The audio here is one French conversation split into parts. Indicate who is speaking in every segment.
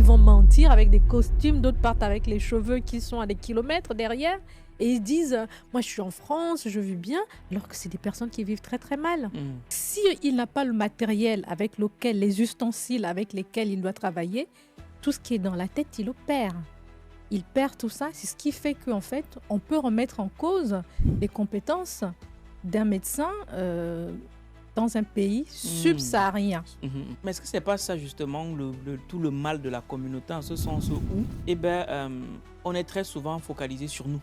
Speaker 1: vont mentir avec des costumes, d'autres partent avec les cheveux qui sont à des kilomètres derrière. Et ils disent, moi je suis en France, je vis bien, alors que c'est des personnes qui vivent très très mal. Si il n'a pas le matériel avec lequel, les ustensiles avec lesquels il doit travailler, tout ce qui est dans la tête, il le perd. Il perd tout ça. C'est ce qui fait qu'en fait, on peut remettre en cause les compétences d'un médecin dans un pays subsaharien.
Speaker 2: Mais est-ce que c'est pas ça justement tout le mal de la communauté, en ce sens où on est très souvent focalisé sur nous,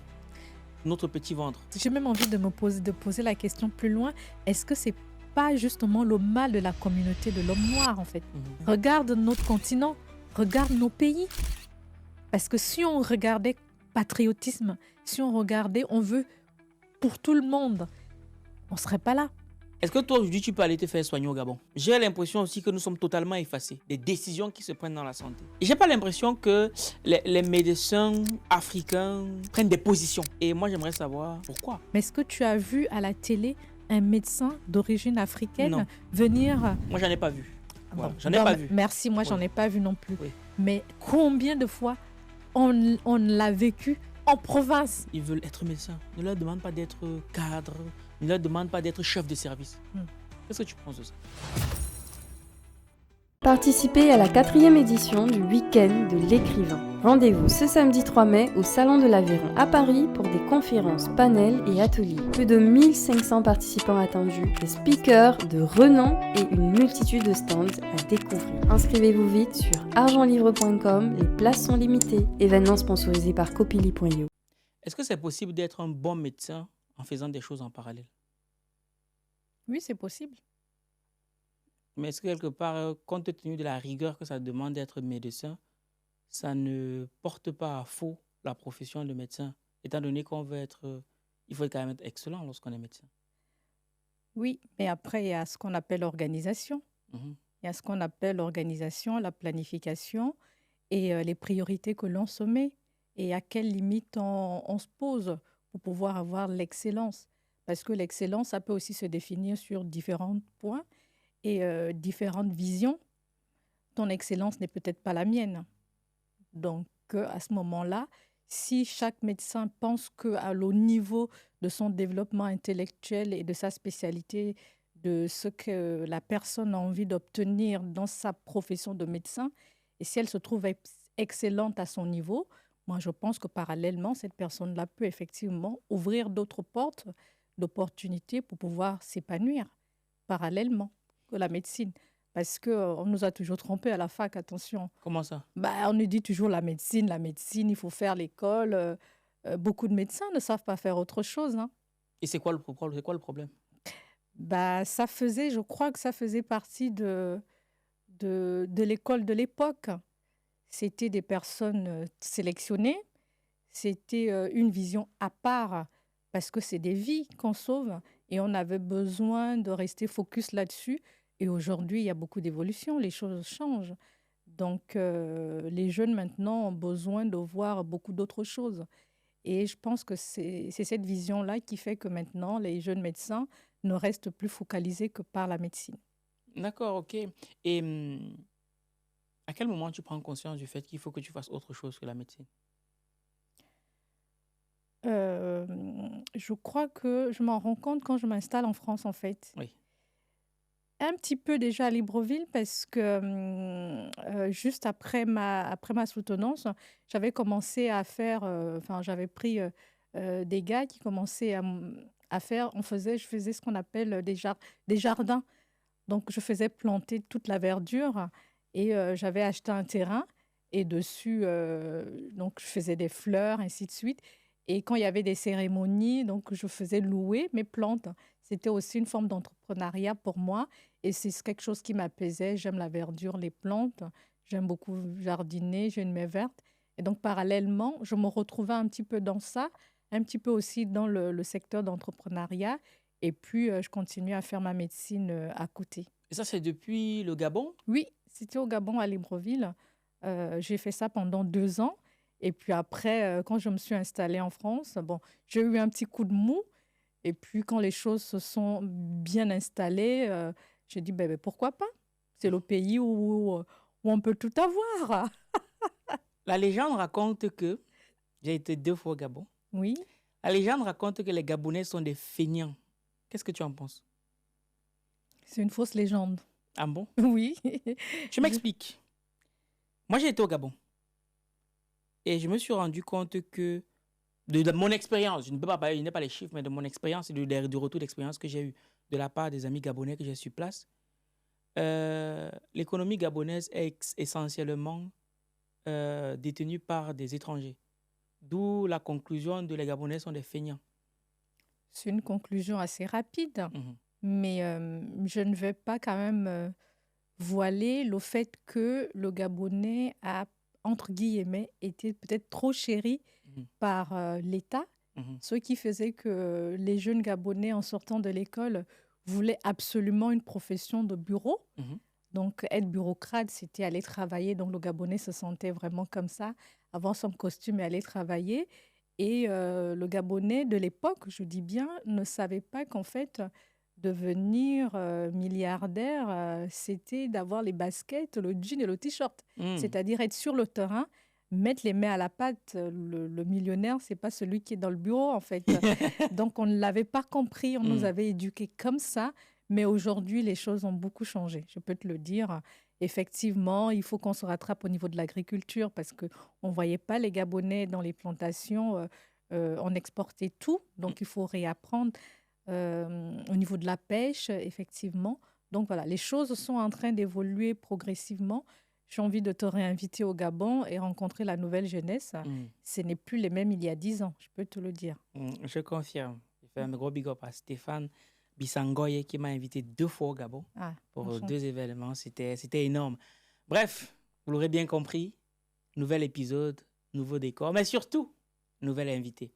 Speaker 2: notre petit ventre?
Speaker 1: J'ai même envie de poser la question plus loin. Est-ce que c'est pas justement le mal de la communauté de l'homme noir en fait? Regarde notre continent, regarde nos pays. Parce que si on regardait patriotisme, si on regardait, on veut pour tout le monde, on serait pas là.
Speaker 2: Est-ce que toi aujourd'hui tu peux aller te faire soigner au Gabon? J'ai l'impression aussi que nous sommes totalement effacés des décisions qui se prennent dans la santé. Et j'ai pas l'impression que les médecins africains prennent des positions. Et moi j'aimerais savoir pourquoi.
Speaker 1: Mais est-ce que tu as vu à la télé un médecin d'origine africaine
Speaker 2: Non.
Speaker 1: venir?
Speaker 2: Moi j'en ai pas vu. Voilà.
Speaker 1: Bon,
Speaker 2: J'en ai pas vu.
Speaker 1: Merci, moi j'en ai pas vu non plus.
Speaker 2: Oui.
Speaker 1: Mais combien de fois on l'a vécu en province?
Speaker 2: Ils veulent être médecins. Ne leur demande pas d'être cadre. Ne leur demande pas d'être chef de service. Qu'est-ce que tu penses de ça?
Speaker 3: Participez à la 4e édition du Week-end de l'écrivain. Rendez-vous ce samedi 3 mai au Salon de l'Aveyron à Paris pour des conférences, panels et ateliers. Plus de 1500 participants attendus, des speakers de renom et une multitude de stands à découvrir. Inscrivez-vous vite sur argentlivre.com, les places sont limitées. Événement sponsorisé par Copili.io.
Speaker 2: Est-ce que c'est possible d'être un bon médecin en faisant des choses en parallèle?
Speaker 1: Oui, c'est possible.
Speaker 2: Mais est-ce que quelque part, compte tenu de la rigueur que ça demande d'être médecin, ça ne porte pas à faux la profession de médecin, étant donné qu'on veut être, il faut quand même être excellent lorsqu'on est médecin?
Speaker 1: Oui, mais après, il y a ce qu'on appelle l'organisation. Il y a ce qu'on appelle l'organisation, la planification et les priorités que l'on se met et à quelles limites on se pose pour pouvoir avoir l'excellence. Parce que l'excellence, ça peut aussi se définir sur différents points et différentes visions. Ton excellence n'est peut-être pas la mienne. Donc, à ce moment-là, si chaque médecin pense qu'à au niveau de son développement intellectuel et de sa spécialité, de ce que la personne a envie d'obtenir dans sa profession de médecin, et si elle se trouve excellente à son niveau, moi je pense que parallèlement, cette personne-là peut effectivement ouvrir d'autres portes d'opportunités pour pouvoir s'épanouir parallèlement que la médecine. Parce qu'on nous a toujours trompés à la fac, attention.
Speaker 2: Comment ça?
Speaker 1: On nous dit toujours la médecine, il faut faire l'école. Beaucoup de médecins ne savent pas faire autre chose. Hein.
Speaker 2: Et c'est quoi le problème?
Speaker 1: Je crois que ça faisait partie de l'école de l'époque. C'était des personnes sélectionnées, c'était une vision à part, parce que c'est des vies qu'on sauve et on avait besoin de rester focus là-dessus. Et aujourd'hui, il y a beaucoup d'évolution, les choses changent. Donc, les jeunes maintenant ont besoin de voir beaucoup d'autres choses. Et je pense que c'est cette vision-là qui fait que maintenant, les jeunes médecins ne restent plus focalisés que par la médecine.
Speaker 2: D'accord, ok. Et à quel moment tu prends conscience du fait qu'il faut que tu fasses autre chose que la médecine?
Speaker 1: Je crois que je m'en rends compte quand je m'installe en France, en fait.
Speaker 2: Oui.
Speaker 1: Un petit peu déjà à Libreville parce que juste après ma soutenance, j'avais commencé à faire, j'avais pris des gars qui commençaient à faire, je faisais ce qu'on appelle des jardins. Donc, je faisais planter toute la verdure et j'avais acheté un terrain et dessus, donc je faisais des fleurs, ainsi de suite. Et quand il y avait des cérémonies, donc je faisais louer mes plantes. C'était aussi une forme d'entrepreneuriat pour moi et c'est quelque chose qui m'apaisait. J'aime la verdure, les plantes, j'aime beaucoup jardiner, j'ai une main verte. Et donc, parallèlement, je me retrouvais un petit peu dans ça, un petit peu aussi dans le secteur d'entrepreneuriat. Et puis, je continue à faire ma médecine à côté.
Speaker 2: Et ça, c'est depuis le Gabon?
Speaker 1: Oui, c'était au Gabon, à Libreville. J'ai fait ça pendant 2 ans. Et puis après, quand je me suis installée en France, j'ai eu un petit coup de mou. Et puis, quand les choses se sont bien installées, j'ai dit, pourquoi pas? C'est le pays où on peut tout avoir.
Speaker 2: La légende raconte que j'ai été 2 fois au Gabon.
Speaker 1: Oui.
Speaker 2: La légende raconte que les Gabonais sont des feignants. Qu'est-ce que tu en penses?
Speaker 1: C'est une fausse légende.
Speaker 2: Ah bon?
Speaker 1: Oui.
Speaker 2: Je m'explique. Moi, j'ai été au Gabon. Et je me suis rendu compte que, de mon expérience, je ne peux pas parler, je n'ai pas les chiffres, mais de mon expérience et du retour d'expérience que j'ai eu de la part des amis gabonais que j'ai sur place, l'économie gabonaise est essentiellement détenue par des étrangers. D'où la conclusion de les Gabonais sont des feignants.
Speaker 1: C'est une conclusion assez rapide,
Speaker 2: Mhm.
Speaker 1: mais je ne vais pas quand même voiler le fait que le Gabonais a, entre guillemets, été peut-être trop chéri par l'État, ce qui faisait que les jeunes Gabonais, en sortant de l'école, voulaient absolument une profession de bureau. Donc, être bureaucrate, c'était aller travailler. Donc, le Gabonais se sentait vraiment comme ça, avoir son costume et aller travailler. Et le Gabonais de l'époque, je dis bien, ne savait pas qu'en fait, devenir milliardaire, c'était d'avoir les baskets, le jean et le t-shirt. C'est-à-dire être sur le terrain, mettre les mains à la pâte. Le millionnaire, c'est pas celui qui est dans le bureau, en fait. Donc, on ne l'avait pas compris. On nous avait éduqués comme ça. Mais aujourd'hui, les choses ont beaucoup changé. Je peux te le dire. Effectivement, il faut qu'on se rattrape au niveau de l'agriculture parce qu'on ne voyait pas les Gabonais dans les plantations. On exportait tout. Donc, il faut réapprendre. Au niveau de la pêche, effectivement. Donc voilà, les choses sont en train d'évoluer progressivement. J'ai envie de te réinviter au Gabon et rencontrer la nouvelle jeunesse. Ce n'est plus les mêmes il y a 10 ans, je peux te le dire.
Speaker 2: Je confirme. Je fais un gros big up à Stéphane Bissangoye qui m'a invité 2 fois au Gabon pour 2 événements. C'était énorme. Bref, vous l'aurez bien compris, nouvel épisode, nouveau décor, mais surtout, nouvel invité.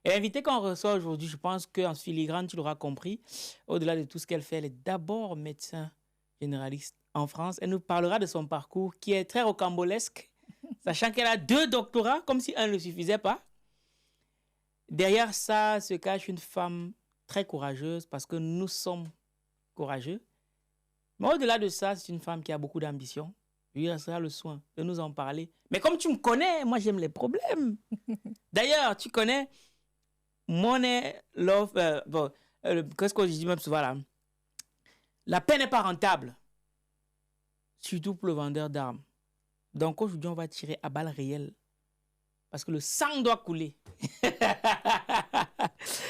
Speaker 2: Et l'invité qu'on reçoit aujourd'hui, je pense qu'en filigrane, tu l'auras compris, au-delà de tout ce qu'elle fait, elle est d'abord médecin généraliste en France. Elle nous parlera de son parcours qui est très rocambolesque, sachant qu'elle a 2 doctorats, comme si un ne suffisait pas. Derrière ça se cache une femme très courageuse, parce que nous sommes courageux. Mais au-delà de ça, c'est une femme qui a beaucoup d'ambition. Je lui restera le soin de nous en parler. Mais comme tu me connais, moi j'aime les problèmes. D'ailleurs, tu connais... Money, love, qu'est-ce que je dis même souvent là? La paix n'est pas rentable, surtout pour le vendeur d'armes. Donc aujourd'hui, on va tirer à balles réelles parce que le sang doit couler.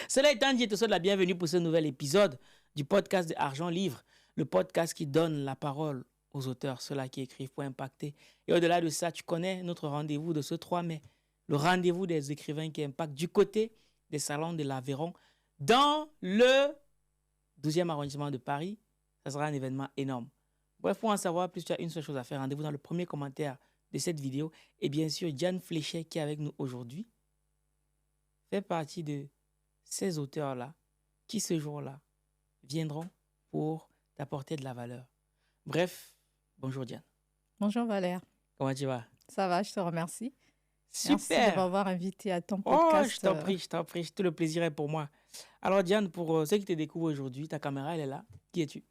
Speaker 2: Cela étant dit, je te souhaite la bienvenue pour ce nouvel épisode du podcast de Argent Livre, le podcast qui donne la parole aux auteurs, ceux-là qui écrivent pour impacter. Et au-delà de ça, tu connais notre rendez-vous de ce 3 mai, le rendez-vous des écrivains qui impactent du côté des salons de l'Aveyron dans le 12e arrondissement de Paris. Ça sera un événement énorme. Bref, pour en savoir plus, tu as une seule chose à faire. Rendez-vous dans le premier commentaire de cette vidéo. Et bien sûr, Diane Fléchet qui est avec nous aujourd'hui fait partie de ces auteurs-là qui, ce jour-là, viendront pour t'apporter de la valeur. Bref, bonjour Diane.
Speaker 1: Bonjour Valère.
Speaker 2: Comment tu vas?
Speaker 1: Ça va, je te remercie.
Speaker 2: Super.
Speaker 1: Merci de m'avoir invité à ton podcast.
Speaker 2: Je t'en prie, tout le plaisir est pour moi. Alors Diane, pour ceux qui te découvrent aujourd'hui, ta caméra, elle est là. Qui es-tu?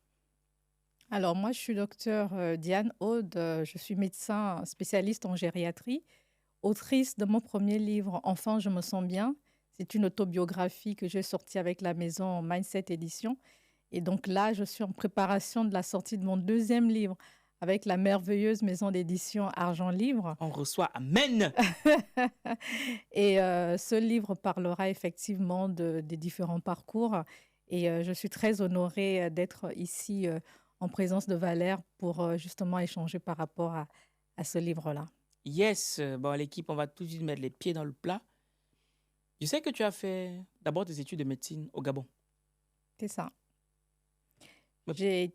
Speaker 1: Alors moi, je suis docteur Diane Aude. Je suis médecin spécialiste en gériatrie, autrice de mon premier livre « Enfin, je me sens bien ». C'est une autobiographie que j'ai sortie avec la maison Mindset Édition. Et donc là, je suis en préparation de la sortie de mon 2e livre avec la merveilleuse maison d'édition Argent Livre.
Speaker 2: On reçoit Amen.
Speaker 1: Et ce livre parlera effectivement des différents parcours. Et je suis très honorée d'être ici en présence de Valère pour justement échanger par rapport à ce livre-là.
Speaker 2: Yes. Bon, l'équipe, on va tout de suite mettre les pieds dans le plat. Je sais que tu as fait d'abord tes études de médecine au Gabon.
Speaker 1: C'est ça. J'ai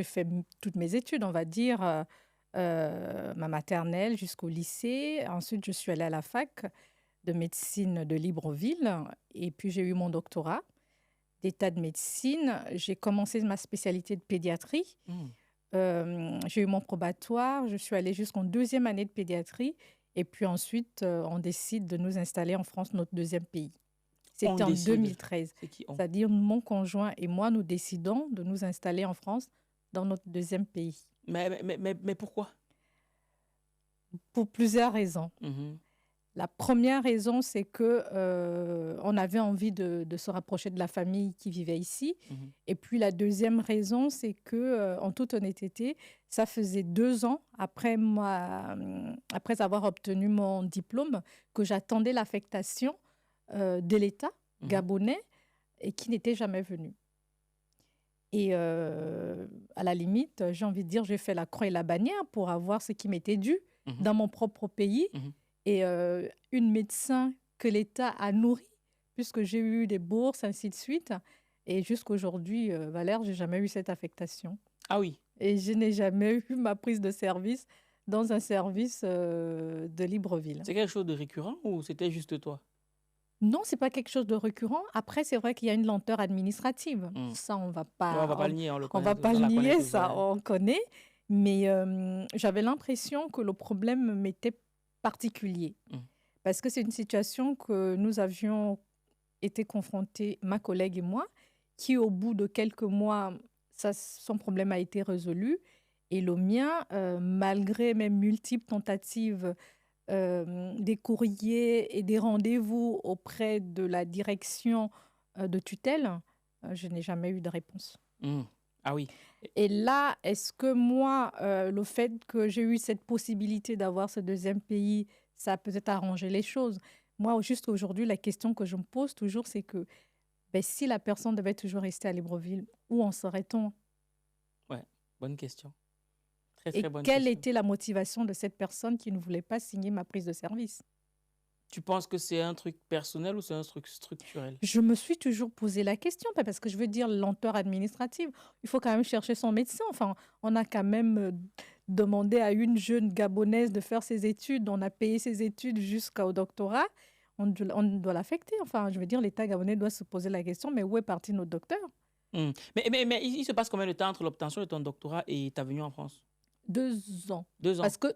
Speaker 1: fait toutes mes études, on va dire, ma maternelle jusqu'au lycée. Ensuite, je suis allée à la fac de médecine de Libreville. Et puis, j'ai eu mon doctorat d'état de médecine. J'ai commencé ma spécialité de pédiatrie. J'ai eu mon probatoire. Je suis allée jusqu'en 2e année de pédiatrie. Et puis ensuite, on décide de nous installer en France, notre 2e pays. C'était en 2013. C'est-à-dire, mon conjoint et moi, nous décidons de nous installer en France, dans notre 2e pays.
Speaker 2: Mais pourquoi?
Speaker 1: Pour plusieurs raisons.
Speaker 2: Mhm.
Speaker 1: La première raison, c'est que on avait envie de se rapprocher de la famille qui vivait ici.
Speaker 2: Mhm.
Speaker 1: Et puis la deuxième raison, c'est que, en toute honnêteté, ça faisait 2 ans après avoir obtenu mon diplôme que j'attendais l'affectation de l'État
Speaker 2: Mhm.
Speaker 1: gabonais et qui n'était jamais venu. Et à la limite, j'ai envie de dire, j'ai fait la croix et la bannière pour avoir ce qui m'était dû
Speaker 2: Mhm.
Speaker 1: dans mon propre pays.
Speaker 2: Mhm.
Speaker 1: Et une médecin que l'État a nourrie, puisque j'ai eu des bourses, ainsi de suite. Et jusqu'aujourd'hui, Valère, j'ai jamais eu cette affectation.
Speaker 2: Ah oui.
Speaker 1: Et je n'ai jamais eu ma prise de service dans un service de Libreville.
Speaker 2: C'est quelque chose de récurrent ou c'était juste toi?
Speaker 1: Non, c'est pas quelque chose de récurrent. Après, c'est vrai qu'il y a une lenteur administrative. Ça, on va
Speaker 2: Ouais, on va pas
Speaker 1: pas,
Speaker 2: le nier, on le
Speaker 1: on
Speaker 2: connaît
Speaker 1: va
Speaker 2: tous,
Speaker 1: pas
Speaker 2: on
Speaker 1: le
Speaker 2: la connaît
Speaker 1: nier,
Speaker 2: tous,
Speaker 1: ça,
Speaker 2: ouais.
Speaker 1: on connaît. Mais j'avais l'impression que le problème m'était particulier. Parce que c'est une situation que nous avions été confrontés, ma collègue et moi, qui au bout de quelques mois, son problème a été résolu. Et le mien, malgré mes multiples tentatives, des courriers et des rendez-vous auprès de la direction de tutelle, je n'ai jamais eu de réponse.
Speaker 2: Ah oui.
Speaker 1: Et là, est-ce que moi, le fait que j'ai eu cette possibilité d'avoir ce deuxième pays, ça a peut-être arrangé les choses? Moi, juste aujourd'hui, la question que je me pose toujours, c'est que si la personne devait toujours rester à Libreville, où en serait-on?
Speaker 2: Ouais, bonne question. Très,
Speaker 1: Et
Speaker 2: très bonne
Speaker 1: quelle
Speaker 2: question.
Speaker 1: était la motivation de cette personne qui ne voulait pas signer ma prise de service?
Speaker 2: Tu penses que c'est un truc personnel ou c'est un truc structurel?
Speaker 1: Je me suis toujours posé la question, parce que je veux dire lenteur administrative. Il faut quand même chercher son médecin. Enfin, on a quand même demandé à une jeune Gabonaise de faire ses études. On a payé ses études jusqu'au doctorat. On doit l'affecter. Enfin, je veux dire, l'État gabonais doit se poser la question, mais où est parti notre docteur?
Speaker 2: Mais il se passe combien de temps entre l'obtention de ton doctorat et ta venue en France?
Speaker 1: 2 ans.
Speaker 2: 2 ans.
Speaker 1: Parce que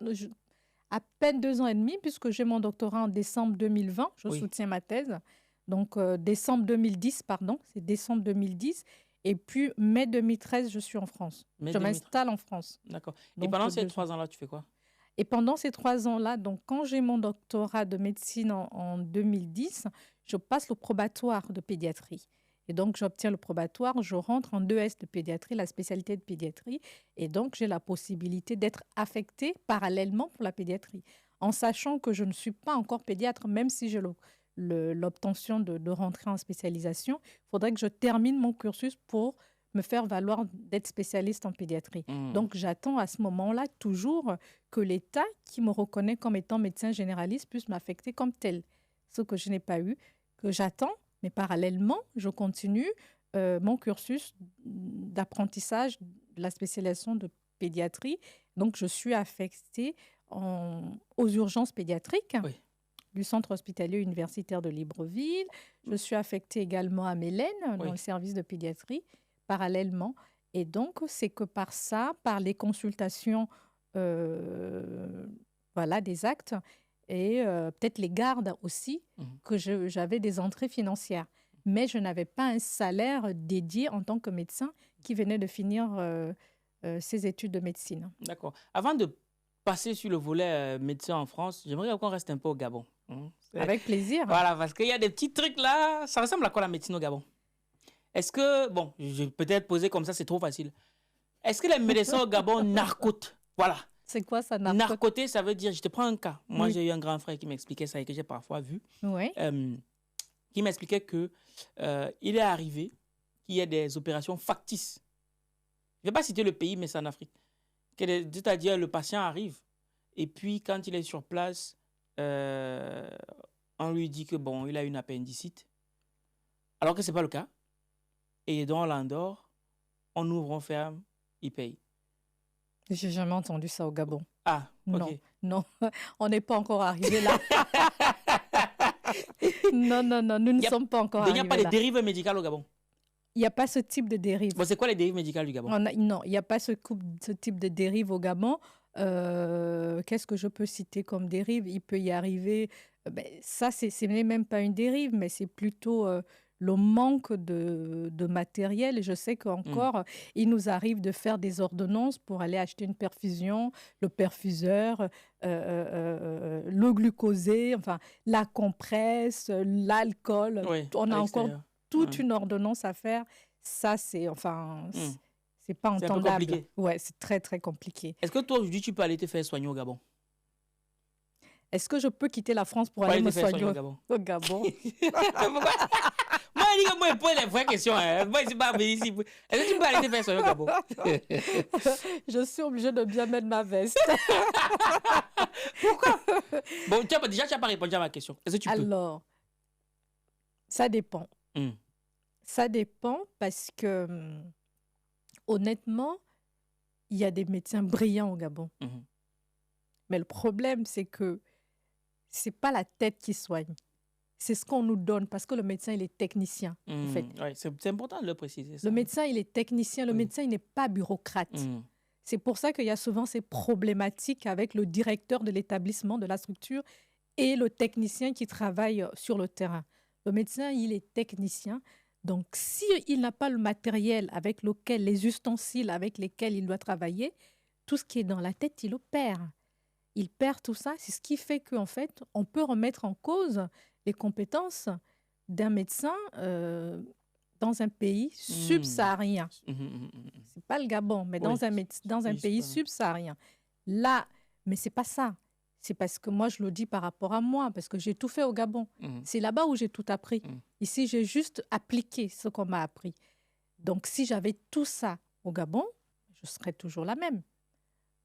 Speaker 1: à peine 2 ans et demi, puisque j'ai mon doctorat en décembre 2020, je
Speaker 2: Oui.
Speaker 1: soutiens ma thèse. Donc, décembre 2010, pardon, c'est décembre 2010. Et puis, mai 2013, je suis en France.
Speaker 2: Mai
Speaker 1: Je
Speaker 2: 2013.
Speaker 1: m'installe en France.
Speaker 2: D'accord. Et
Speaker 1: Donc,
Speaker 2: pendant ces
Speaker 1: 2 ans.
Speaker 2: 3 ans-là, tu fais quoi?
Speaker 1: Et pendant ces 3 ans-là, donc quand j'ai mon doctorat de médecine en 2010, je passe le probatoire de pédiatrie. Et donc, j'obtiens le probatoire, je rentre en 2S de pédiatrie, la spécialité de pédiatrie. Et donc, j'ai la possibilité d'être affectée parallèlement pour la pédiatrie. En sachant que je ne suis pas encore pédiatre, même si j'ai l'obtention de rentrer en spécialisation, il faudrait que je termine mon cursus pour me faire valoir d'être spécialiste en pédiatrie. Donc, j'attends à ce moment-là toujours que l'État, qui me reconnaît comme étant médecin généraliste, puisse m'affecter comme tel. Ce que je n'ai pas eu, que j'attends. Mais parallèlement, je continue mon cursus d'apprentissage de la spécialisation de pédiatrie. Donc, je suis affectée aux urgences pédiatriques du Centre hospitalier universitaire de Libreville. Je suis affectée également à Mélène, dans le service de pédiatrie, parallèlement. Et donc, c'est que par ça, par les consultations des actes, et peut-être les gardes aussi, que j'avais des entrées financières. Mais je n'avais pas un salaire dédié en tant que médecin qui venait de finir ses études de médecine.
Speaker 2: D'accord. Avant de passer sur le volet médecin en France, j'aimerais qu'on reste un peu au Gabon.
Speaker 1: Avec plaisir.
Speaker 2: Voilà, parce qu'il y a des petits trucs là. Ça ressemble à quoi la médecine au Gabon? Est-ce que, bon, je vais peut-être poser comme ça, c'est trop facile. Est-ce que les médecins au Gabon narcotent? Voilà.
Speaker 1: C'est quoi ça, narcoter?
Speaker 2: Narcoter, ça veut dire, je te prends un cas. Moi, j'ai eu un grand frère qui m'expliquait ça et que j'ai parfois vu.
Speaker 1: Oui.
Speaker 2: Qui m'expliquait qu'il est arrivé qu'il y ait des opérations factices. Je ne vais pas citer le pays, mais c'est en Afrique. C'est-à-dire, le patient arrive et puis, quand il est sur place, on lui dit que, bon, il a une appendicite. Alors que ce n'est pas le cas. Et donc, on l'endort, on ouvre, on ferme, il paye.
Speaker 1: J'ai jamais entendu ça au Gabon.
Speaker 2: Ah, ok.
Speaker 1: Non, on n'est pas encore arrivé là. Non, nous ne sommes pas encore arrivés là.
Speaker 2: Il n'y a pas de dérive médicale au Gabon?
Speaker 1: Il n'y a pas ce type de dérive.
Speaker 2: Bon, c'est quoi les dérives médicales du Gabon?
Speaker 1: Non, il n'y a pas ce type de dérive au Gabon. Qu'est-ce que je peux citer comme dérive? Il peut y arriver... ça, c'est même pas une dérive, mais c'est plutôt le manque de matériel. Et je sais qu'encore, il nous arrive de faire des ordonnances pour aller acheter une perfusion, le perfuseur, le glucosé, enfin, la compresse, l'alcool.
Speaker 2: Oui,
Speaker 1: On
Speaker 2: à
Speaker 1: a encore
Speaker 2: l'extérieur.
Speaker 1: toute une ordonnance à faire. Ça, c'est enfin, c'est pas
Speaker 2: C'est un peu
Speaker 1: entendable.
Speaker 2: compliqué.
Speaker 1: Ouais, c'est très, très compliqué.
Speaker 2: Est-ce que toi, aujourd'hui, tu peux aller te faire soigner au Gabon?
Speaker 1: Est-ce que je peux quitter la France pour
Speaker 2: Pour
Speaker 1: aller
Speaker 2: aller
Speaker 1: me
Speaker 2: te faire
Speaker 1: soigner
Speaker 2: soigner au Gabon?
Speaker 1: au Gabon?
Speaker 2: Pourquoi? Moi, je dis que moi, je pose les vraies questions. Hein. Moi, je ne suis pas venu ici. Est-ce que tu peux aller te faire soigner au Gabon?
Speaker 1: Je suis obligée de bien mettre ma veste.
Speaker 2: Pourquoi? Bon, déjà, tu n'as pas répondu à ma question. Est-ce que tu peux?
Speaker 1: Alors, ça dépend. Ça dépend parce que, honnêtement, il y a des médecins brillants au Gabon. Mais le problème, c'est que ce n'est pas la tête qui soigne. C'est ce qu'on nous donne parce que le médecin, il est technicien. En fait.
Speaker 2: Ouais, c'est important de le préciser. Ça.
Speaker 1: Le médecin, il est technicien. Le médecin, il n'est pas bureaucrate. C'est pour ça qu'il y a souvent ces problématiques avec le directeur de l'établissement, de la structure, et le technicien qui travaille sur le terrain. Le médecin, il est technicien. Donc, s'il n'a pas le matériel avec lequel, les ustensiles avec lesquels il doit travailler, tout ce qui est dans la tête, il le perd. Il perd tout ça. C'est ce qui fait qu'en fait, on peut remettre en cause les compétences d'un médecin dans un pays subsaharien. C'est pas le Gabon, mais dans un pays subsaharien. Là, mais c'est pas ça. C'est parce que moi, je le dis par rapport à moi, parce que j'ai tout fait au Gabon. C'est là-bas où j'ai tout appris. Ici, j'ai juste appliqué ce qu'on m'a appris. Donc, si j'avais tout ça au Gabon, je serais toujours la même.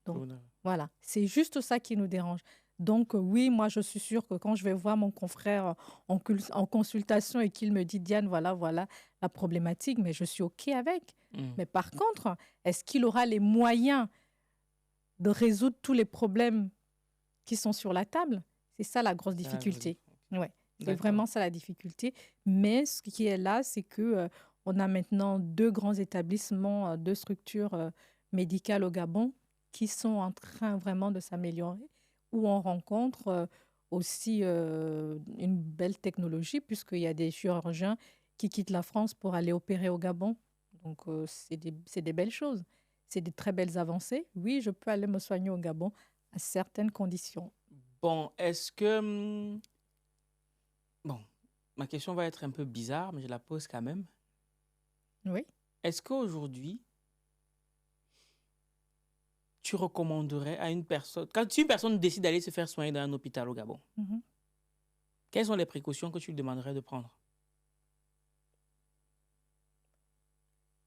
Speaker 1: Donc, voilà, c'est juste ça qui nous dérange. Donc, oui, moi, je suis sûre que quand je vais voir mon confrère en consultation et qu'il me dit, Diane, voilà la problématique, mais je suis OK avec. Mais par contre, est-ce qu'il aura les moyens de résoudre tous les problèmes qui sont sur la table? C'est ça la grosse difficulté. Ouais, c'est vraiment ça la difficulté. Mais ce qui est là, c'est qu'on a maintenant 2 grands établissements, 2 structures médicales au Gabon qui sont en train vraiment de s'améliorer, où on rencontre aussi une belle technologie, puisqu'il y a des chirurgiens qui quittent la France pour aller opérer au Gabon. Donc, c'est des belles choses. C'est des très belles avancées. Oui, je peux aller me soigner au Gabon à certaines conditions.
Speaker 2: Bon, est-ce que... Bon, ma question va être un peu bizarre, mais je la pose quand même.
Speaker 1: Oui.
Speaker 2: Est-ce qu'aujourd'hui, tu recommanderais à une personne... Si une personne décide d'aller se faire soigner dans un hôpital au Gabon, quelles sont les précautions que tu lui demanderais de prendre?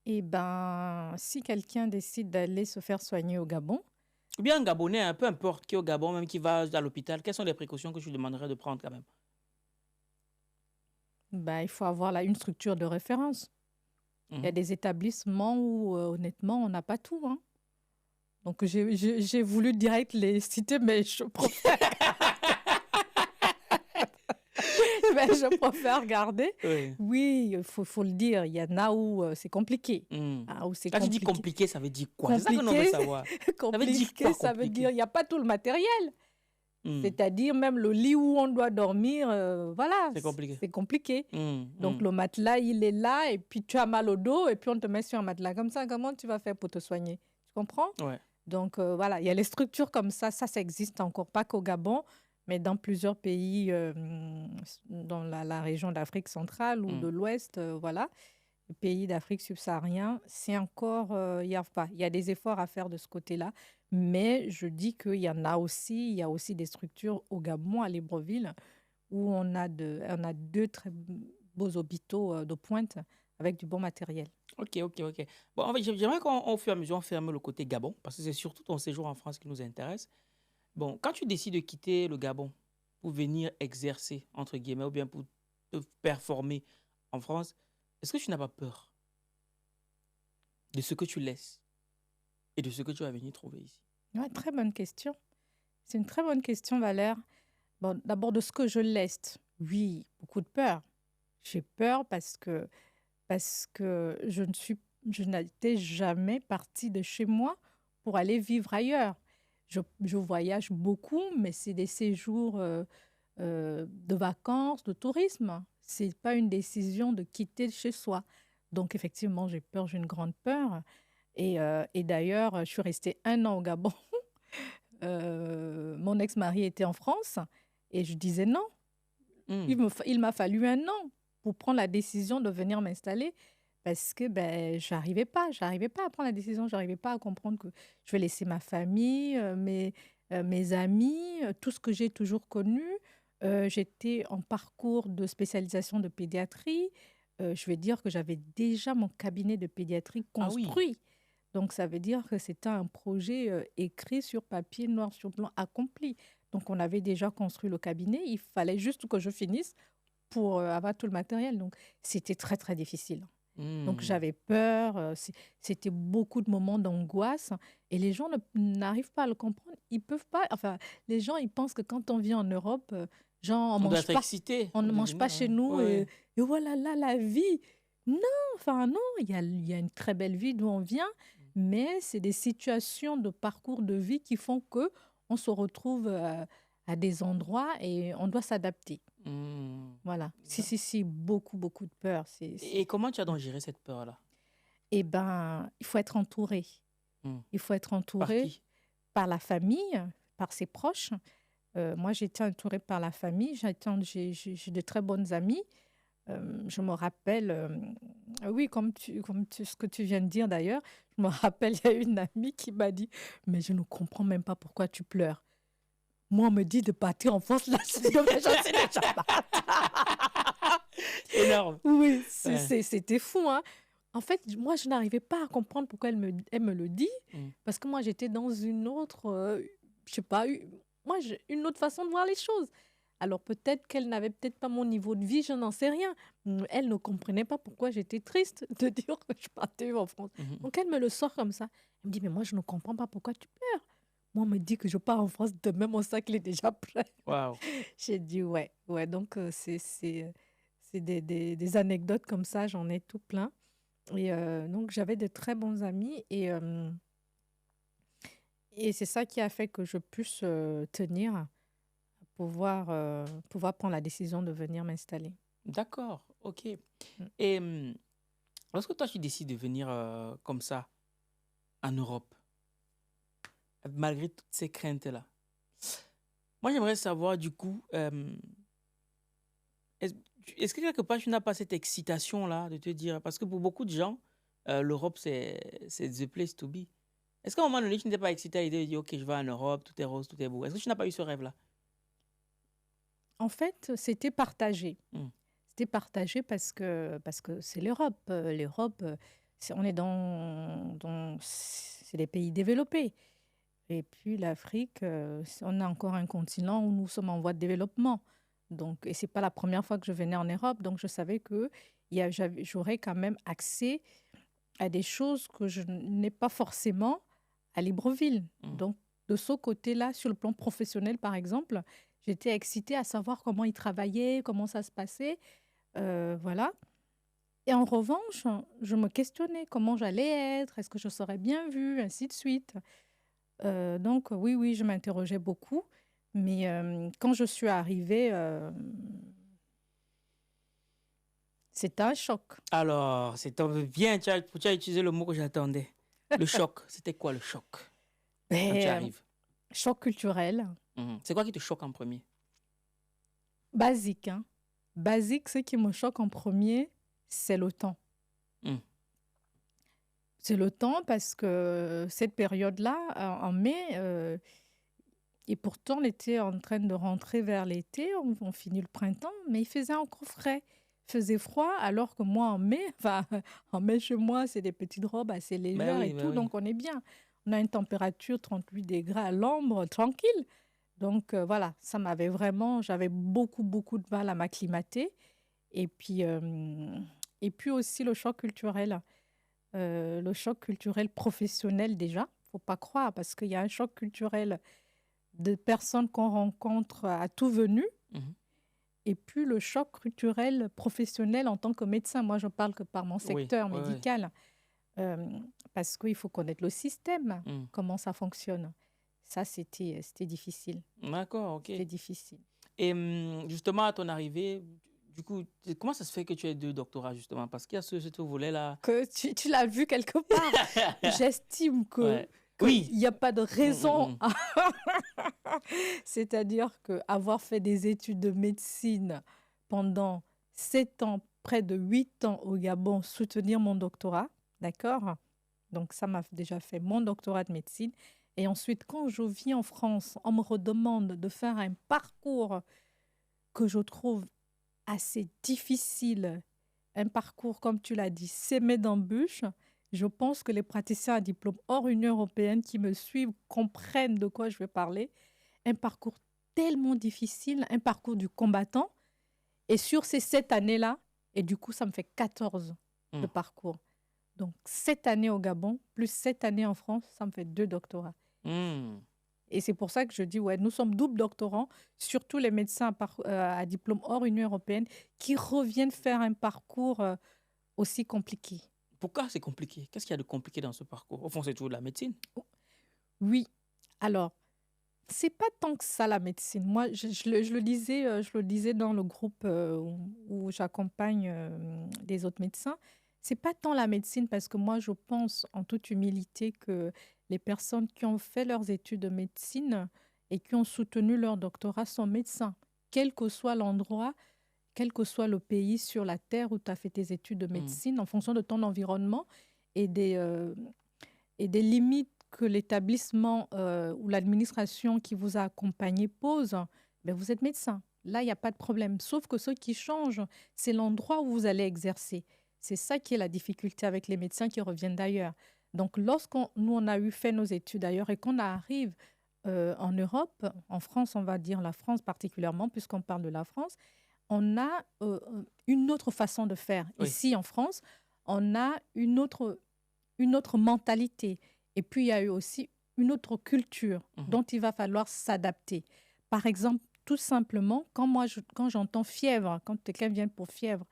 Speaker 1: Eh bien, si quelqu'un décide d'aller se faire soigner au Gabon...
Speaker 2: Ou bien un Gabonais, peu importe qui est au Gabon, même qui va à l'hôpital, quelles sont les précautions que tu lui demanderais de prendre quand même?
Speaker 1: Il faut avoir une structure de référence. Il y a des établissements où, honnêtement, on n'a pas tout. Hein. Donc, j'ai voulu direct les citer, mais je préfère... je préfère regarder. Oui, il faut le dire. Il y en a où c'est compliqué.
Speaker 2: Quand tu dis compliqué, ça veut dire quoi? C'est ça que l'on veut savoir.
Speaker 1: Compliqué, ça veut dire qu'il n'y a pas tout le matériel. C'est-à-dire même le lit où on doit dormir, voilà. C'est compliqué. Donc le matelas, il est là et puis tu as mal au dos et puis on te met sur un matelas comme ça. Comment tu vas faire pour te soigner? Tu comprends?
Speaker 2: Ouais.
Speaker 1: Donc voilà, il y a les structures comme ça. Ça existe encore pas qu'au Gabon, mais dans plusieurs pays, dans la région d'Afrique centrale ou de l'Ouest, voilà. Les pays d'Afrique subsaharienne, c'est encore, il y a des efforts à faire de ce côté-là. Mais je dis qu'il y en a aussi, il y a aussi des structures au Gabon, à Libreville, où on a 2 très beaux hôpitaux de pointe avec du bon matériel.
Speaker 2: Ok. Bon, en fait, j'aimerais qu'au fur et à mesure, on ferme le côté Gabon, parce que c'est surtout ton séjour en France qui nous intéresse. Bon, quand tu décides de quitter le Gabon pour venir exercer, entre guillemets, ou bien pour te performer en France, est-ce que tu n'as pas peur de ce que tu laisses et de ce que tu vas venir trouver ici?
Speaker 1: Ouais, très bonne question. C'est une très bonne question, Valère. Bon, d'abord, de ce que je laisse, oui, beaucoup de peur. J'ai peur parce que je n'étais jamais partie de chez moi pour aller vivre ailleurs. Je voyage beaucoup, mais c'est des séjours de vacances, de tourisme. c'est pas une décision de quitter chez soi. Donc, effectivement, j'ai peur, j'ai une grande peur. Et d'ailleurs, je suis restée 1 an au Gabon. Mon ex-mari était en France et je disais non. Il m'a fallu 1 an pour prendre la décision de venir m'installer parce que j'arrivais pas à prendre la décision, j'arrivais pas à comprendre que je vais laisser ma famille, mes amis, tout ce que j'ai toujours connu. J'étais en parcours de spécialisation de pédiatrie. Je vais dire que j'avais déjà mon cabinet de pédiatrie construit. Donc, ça veut dire que c'était un projet écrit sur papier, noir sur blanc, accompli. Donc, on avait déjà construit le cabinet. Il fallait juste que je finisse pour avoir tout le matériel. Donc, c'était très, très difficile. Donc, j'avais peur. C'était beaucoup de moments d'angoisse. Et les gens n'arrivent pas à le comprendre. Ils peuvent pas... Enfin, les gens, ils pensent que quand on vit en Europe, genre, on ne mange pas chez nous. Et voilà, là, la vie. Non, enfin, non. Il y a une très belle vie d'où on vient. Mais c'est des situations de parcours de vie qui font qu'on se retrouve à des endroits et on doit s'adapter. Voilà. Si, beaucoup, beaucoup de peur.
Speaker 2: Et comment tu as donc géré cette peur-là?
Speaker 1: Eh bien, il faut être entouré. Il faut être entouré par la famille, par ses proches. Moi, j'ai été entourée par la famille. J'ai de très bonnes amies. Je me rappelle, oui, ce que tu viens de dire d'ailleurs, je me rappelle, il y a une amie qui m'a dit, mais je ne comprends même pas pourquoi tu pleures. Moi, on me dit de partir en France, là, je suis déjà partie.
Speaker 2: Énorme.
Speaker 1: Oui, c'était fou, hein. En fait, moi, je n'arrivais pas à comprendre pourquoi elle me le dit, parce que moi, j'étais dans une autre, je sais pas, une autre façon de voir les choses. Alors peut-être qu'elle n'avait peut-être pas mon niveau de vie, je n'en sais rien. Elle ne comprenait pas pourquoi j'étais triste de dire que je partais en France. Donc elle me le sort comme ça. Elle me dit, mais moi je ne comprends pas pourquoi tu pleures. Moi on me dit que je pars en France demain, mon sac il est déjà prêt.
Speaker 2: Wow.
Speaker 1: J'ai dit ouais. Donc c'est des anecdotes comme ça, j'en ai tout plein. Et donc j'avais de très bons amis et c'est ça qui a fait que je puisse tenir. Pouvoir prendre la décision de venir m'installer.
Speaker 2: D'accord, ok. Et lorsque toi, tu décides de venir comme ça en Europe, malgré toutes ces craintes-là, moi, j'aimerais savoir du coup, est-ce que quelque part, tu n'as pas cette excitation-là de te dire, parce que pour beaucoup de gens, l'Europe, c'est the place to be. Est-ce qu'à un moment donné, tu n'étais pas excité à l'idée de dire, ok, je vais en Europe, tout est rose, tout est beau. Est-ce que tu n'as pas eu ce rêve-là?
Speaker 1: En fait, c'était partagé. C'était partagé parce que c'est l'Europe. L'Europe, on est c'est des pays développés. Et puis l'Afrique, on a encore un continent où nous sommes en voie de développement. Donc, et ce n'est pas la première fois que je venais en Europe. Donc, je savais que j'aurais quand même accès à des choses que je n'ai pas forcément à Libreville. Donc, de ce côté-là, sur le plan professionnel, par exemple, j'étais excitée à savoir comment ils travaillaient, comment ça se passait. Voilà. Et en revanche, je me questionnais comment j'allais être, est-ce que je serais bien vue, ainsi de suite. Donc, oui, je m'interrogeais beaucoup. Mais quand je suis arrivée, c'était un choc.
Speaker 2: Alors, c'est bien, tu as utilisé le mot que j'attendais. Le choc, c'était quoi le choc quand tu arrives?
Speaker 1: Choc culturel.
Speaker 2: C'est quoi qui te choque en premier?
Speaker 1: Basique, hein. Basique, ce qui me choque en premier, c'est le temps. C'est le temps parce que cette période-là, en mai, et pourtant on était en train de rentrer vers l'été, on finit le printemps, mais il faisait encore frais. Il faisait froid, alors que moi en mai chez moi, c'est des petites robes assez légères donc on est bien. On a une température 38 degrés à l'ombre, tranquille. Donc voilà, j'avais beaucoup, beaucoup de mal à m'acclimater. Et puis aussi le choc culturel. Le choc culturel professionnel déjà, il ne faut pas croire, parce qu'il y a un choc culturel de personnes qu'on rencontre à tout venu. Et puis le choc culturel professionnel en tant que médecin. Moi, je parle que par mon secteur médical. Parce qu'il faut connaître le système, comment ça fonctionne. Ça, c'était difficile.
Speaker 2: D'accord, ok.
Speaker 1: C'était difficile.
Speaker 2: Et justement, à ton arrivée, Du coup, comment ça se fait que tu aies 2 doctorats, justement? Parce qu'il y a ce volet-là.
Speaker 1: Que tu l'as vu quelque part. J'estime
Speaker 2: Ouais.
Speaker 1: qu'il
Speaker 2: Oui.
Speaker 1: n'y a pas de raison. C'est-à-dire qu'avoir fait des études de médecine pendant 7 ans, près de 8 ans au Gabon, soutenir mon doctorat, d'accord? Donc ça m'a déjà fait mon doctorat de médecine. Et ensuite, quand je vis en France, on me redemande de faire un parcours que je trouve assez difficile, un parcours, comme tu l'as dit, sémé d'embûches. Je pense que les praticiens à diplôme hors Union européenne qui me suivent comprennent de quoi je vais parler. Un parcours tellement difficile, un parcours du combattant. Et sur ces 7 années-là, et du coup, ça me fait 14 de parcours. Donc, 7 années au Gabon, plus 7 années en France, ça me fait 2 doctorats. Et c'est pour ça que je dis, ouais, nous sommes double doctorants, surtout les médecins à diplôme hors Union européenne, qui reviennent faire un parcours aussi compliqué.
Speaker 2: Pourquoi c'est compliqué? Qu'est-ce qu'il y a de compliqué dans ce parcours? Au fond, c'est toujours de la médecine.
Speaker 1: Oui. Alors, c'est pas tant que ça la médecine. Moi, je le disais dans le groupe où j'accompagne des autres médecins. C'est pas tant la médecine parce que moi, je pense en toute humilité que les personnes qui ont fait leurs études de médecine et qui ont soutenu leur doctorat sont médecins, quel que soit l'endroit, quel que soit le pays sur la terre où tu as fait tes études de médecine, en fonction de ton environnement et des limites que l'établissement ou l'administration qui vous a accompagné pose, ben vous êtes médecin. Là, il n'y a pas de problème. Sauf que ce qui change, c'est l'endroit où vous allez exercer. C'est ça qui est la difficulté avec les médecins qui reviennent d'ailleurs. Donc, nous, on a fait nos études ailleurs et qu'on arrive en Europe, en France, on va dire la France particulièrement, puisqu'on parle de la France, on a une autre façon de faire. Oui. Ici, en France, on a une autre mentalité. Et puis, il y a eu aussi une autre culture dont il va falloir s'adapter. Par exemple, tout simplement, quand j'entends fièvre, quand quelqu'un vient pour fièvre,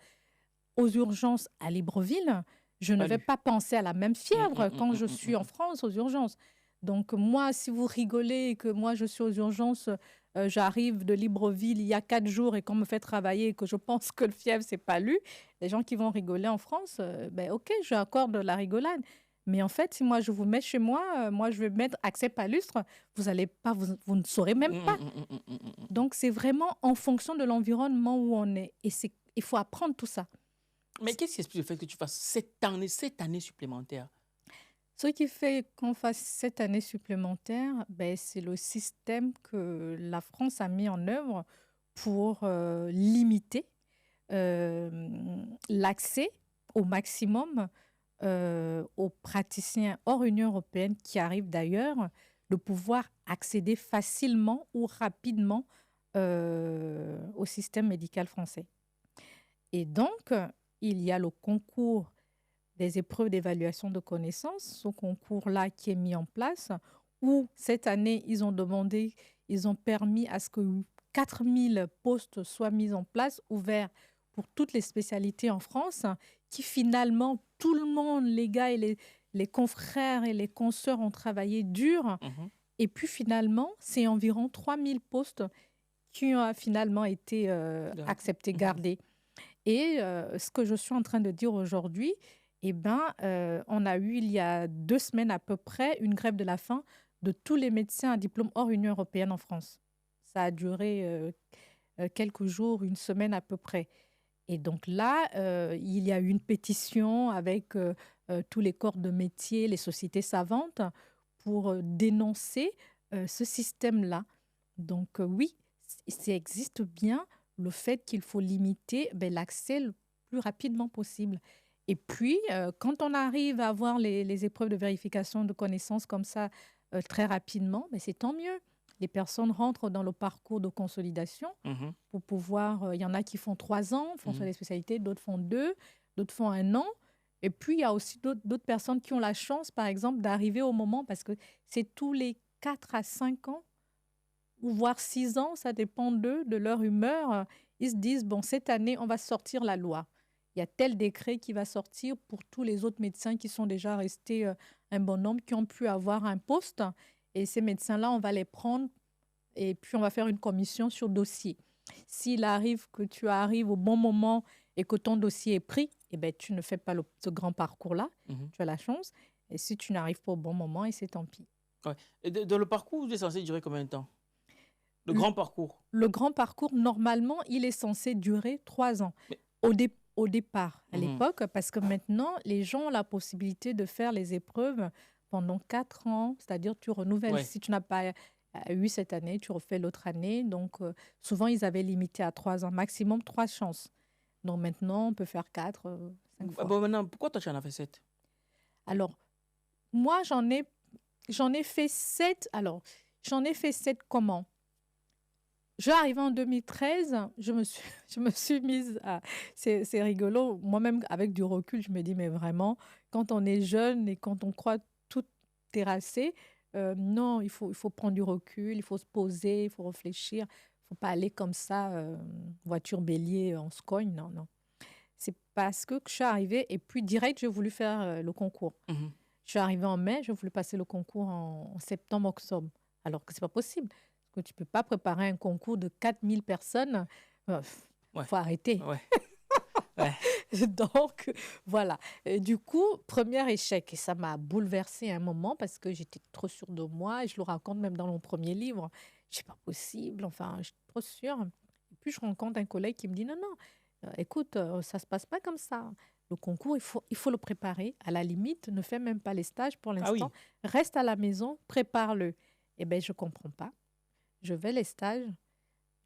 Speaker 1: aux urgences à Libreville, je ne vais pas penser à la même fièvre quand je suis en France aux urgences. Donc, moi, si vous rigolez et que moi, je suis aux urgences, j'arrive de Libreville il y a 4 jours et qu'on me fait travailler et que je pense que le fièvre, c'est pas lui, les gens qui vont rigoler en France, ben ok, je accorde la rigolade. Mais en fait, si moi, je vous mets chez moi, moi, je vais mettre accès palustre, vous ne saurez même pas. Donc, c'est vraiment en fonction de l'environnement où on est. Et il faut apprendre tout ça.
Speaker 2: Mais qu'est-ce qui explique le fait que tu fasses 7 années supplémentaires?
Speaker 1: Ce qui fait qu'on fasse 7 années supplémentaires, ben, c'est le système que la France a mis en œuvre pour limiter l'accès au maximum aux praticiens hors Union européenne qui arrivent d'ailleurs, de pouvoir accéder facilement ou rapidement au système médical français. Et donc, il y a le concours des épreuves d'évaluation de connaissances, ce concours-là qui est mis en place, où cette année, ils ont permis à ce que 4000 postes soient mis en place, ouverts pour toutes les spécialités en France, qui finalement, tout le monde, les gars et les confrères et les consoeurs ont travaillé dur. Et puis finalement, c'est environ 3000 postes qui ont finalement été acceptés, gardés. Et ce que je suis en train de dire aujourd'hui, eh ben, on a eu il y a 2 semaines à peu près une grève de la faim de tous les médecins à diplôme hors Union européenne en France. Ça a duré quelques jours, 1 semaine à peu près. Et donc là, il y a eu une pétition avec tous les corps de métier, les sociétés savantes, pour dénoncer ce système-là. Donc oui, ça existe bien, le fait qu'il faut limiter l'accès le plus rapidement possible. Et puis, quand on arrive à avoir les épreuves de vérification de connaissances comme ça très rapidement, c'est tant mieux. Les personnes rentrent dans le parcours de consolidation pour pouvoir... Il y en a qui font 3 ans, font sur les spécialités, d'autres font 2, d'autres font 1 an. Et puis, il y a aussi d'autres personnes qui ont la chance, par exemple, d'arriver au moment, parce que c'est tous les 4 à 5 ans, ou voire 6 ans, ça dépend d'eux, de leur humeur. Ils se disent, bon, cette année, on va sortir la loi. Il y a tel décret qui va sortir pour tous les autres médecins qui sont déjà restés un bon nombre, qui ont pu avoir un poste. Et ces médecins-là, on va les prendre et puis on va faire une commission sur dossier. S'il arrive que tu arrives au bon moment et que ton dossier est pris, eh ben, tu ne fais pas ce grand parcours-là. Tu as la chance. Et si tu n'arrives pas au bon moment, et c'est tant pis.
Speaker 2: Ouais. Et dans le parcours, il est censé durer combien de temps? Le grand parcours?
Speaker 1: Le grand parcours, normalement, il est censé durer 3 ans.
Speaker 2: Mais...
Speaker 1: Au départ, à l'époque, parce que maintenant, les gens ont la possibilité de faire les épreuves pendant 4 ans. C'est-à-dire, tu renouvelles. Ouais. Si tu n'as pas eu cette année, tu refais l'autre année. Donc, souvent, ils avaient limité à 3 ans, maximum 3 chances. Donc, maintenant, on peut faire 4, 5 fois.
Speaker 2: Bon, maintenant, pourquoi toi, tu en as fait 7?
Speaker 1: Alors, moi, j'en ai fait 7. Alors, j'en ai fait 7 comment? Je suis arrivée en 2013, je me suis mise à... C'est rigolo. Moi-même, avec du recul, je me dis, mais vraiment, quand on est jeune et quand on croit tout terrasser, non, il faut prendre du recul, il faut se poser, il faut réfléchir. Il ne faut pas aller comme ça, voiture bélier, on se cogne. Non, non. C'est parce que je suis arrivée et puis direct, j'ai voulu faire le concours. Je suis arrivée en mai, j'ai voulu passer le concours en septembre, octobre. Alors que ce n'est pas possible. Que tu ne peux pas préparer un concours de 4000 personnes. Faut arrêter.
Speaker 2: Ouais. Ouais.
Speaker 1: Donc, voilà. Et du coup, premier échec. Et ça m'a bouleversée à un moment parce que j'étais trop sûre de moi. Et je le raconte même dans mon premier livre. C'est pas possible. Enfin, je suis trop sûre. Et puis, je rencontre un collègue qui me dit, non, écoute, ça ne se passe pas comme ça. Le concours, il faut le préparer. À la limite, ne fais même pas les stages pour l'instant. Ah oui. Reste à la maison, prépare-le. Eh bien, je ne comprends pas. Je vais les stages,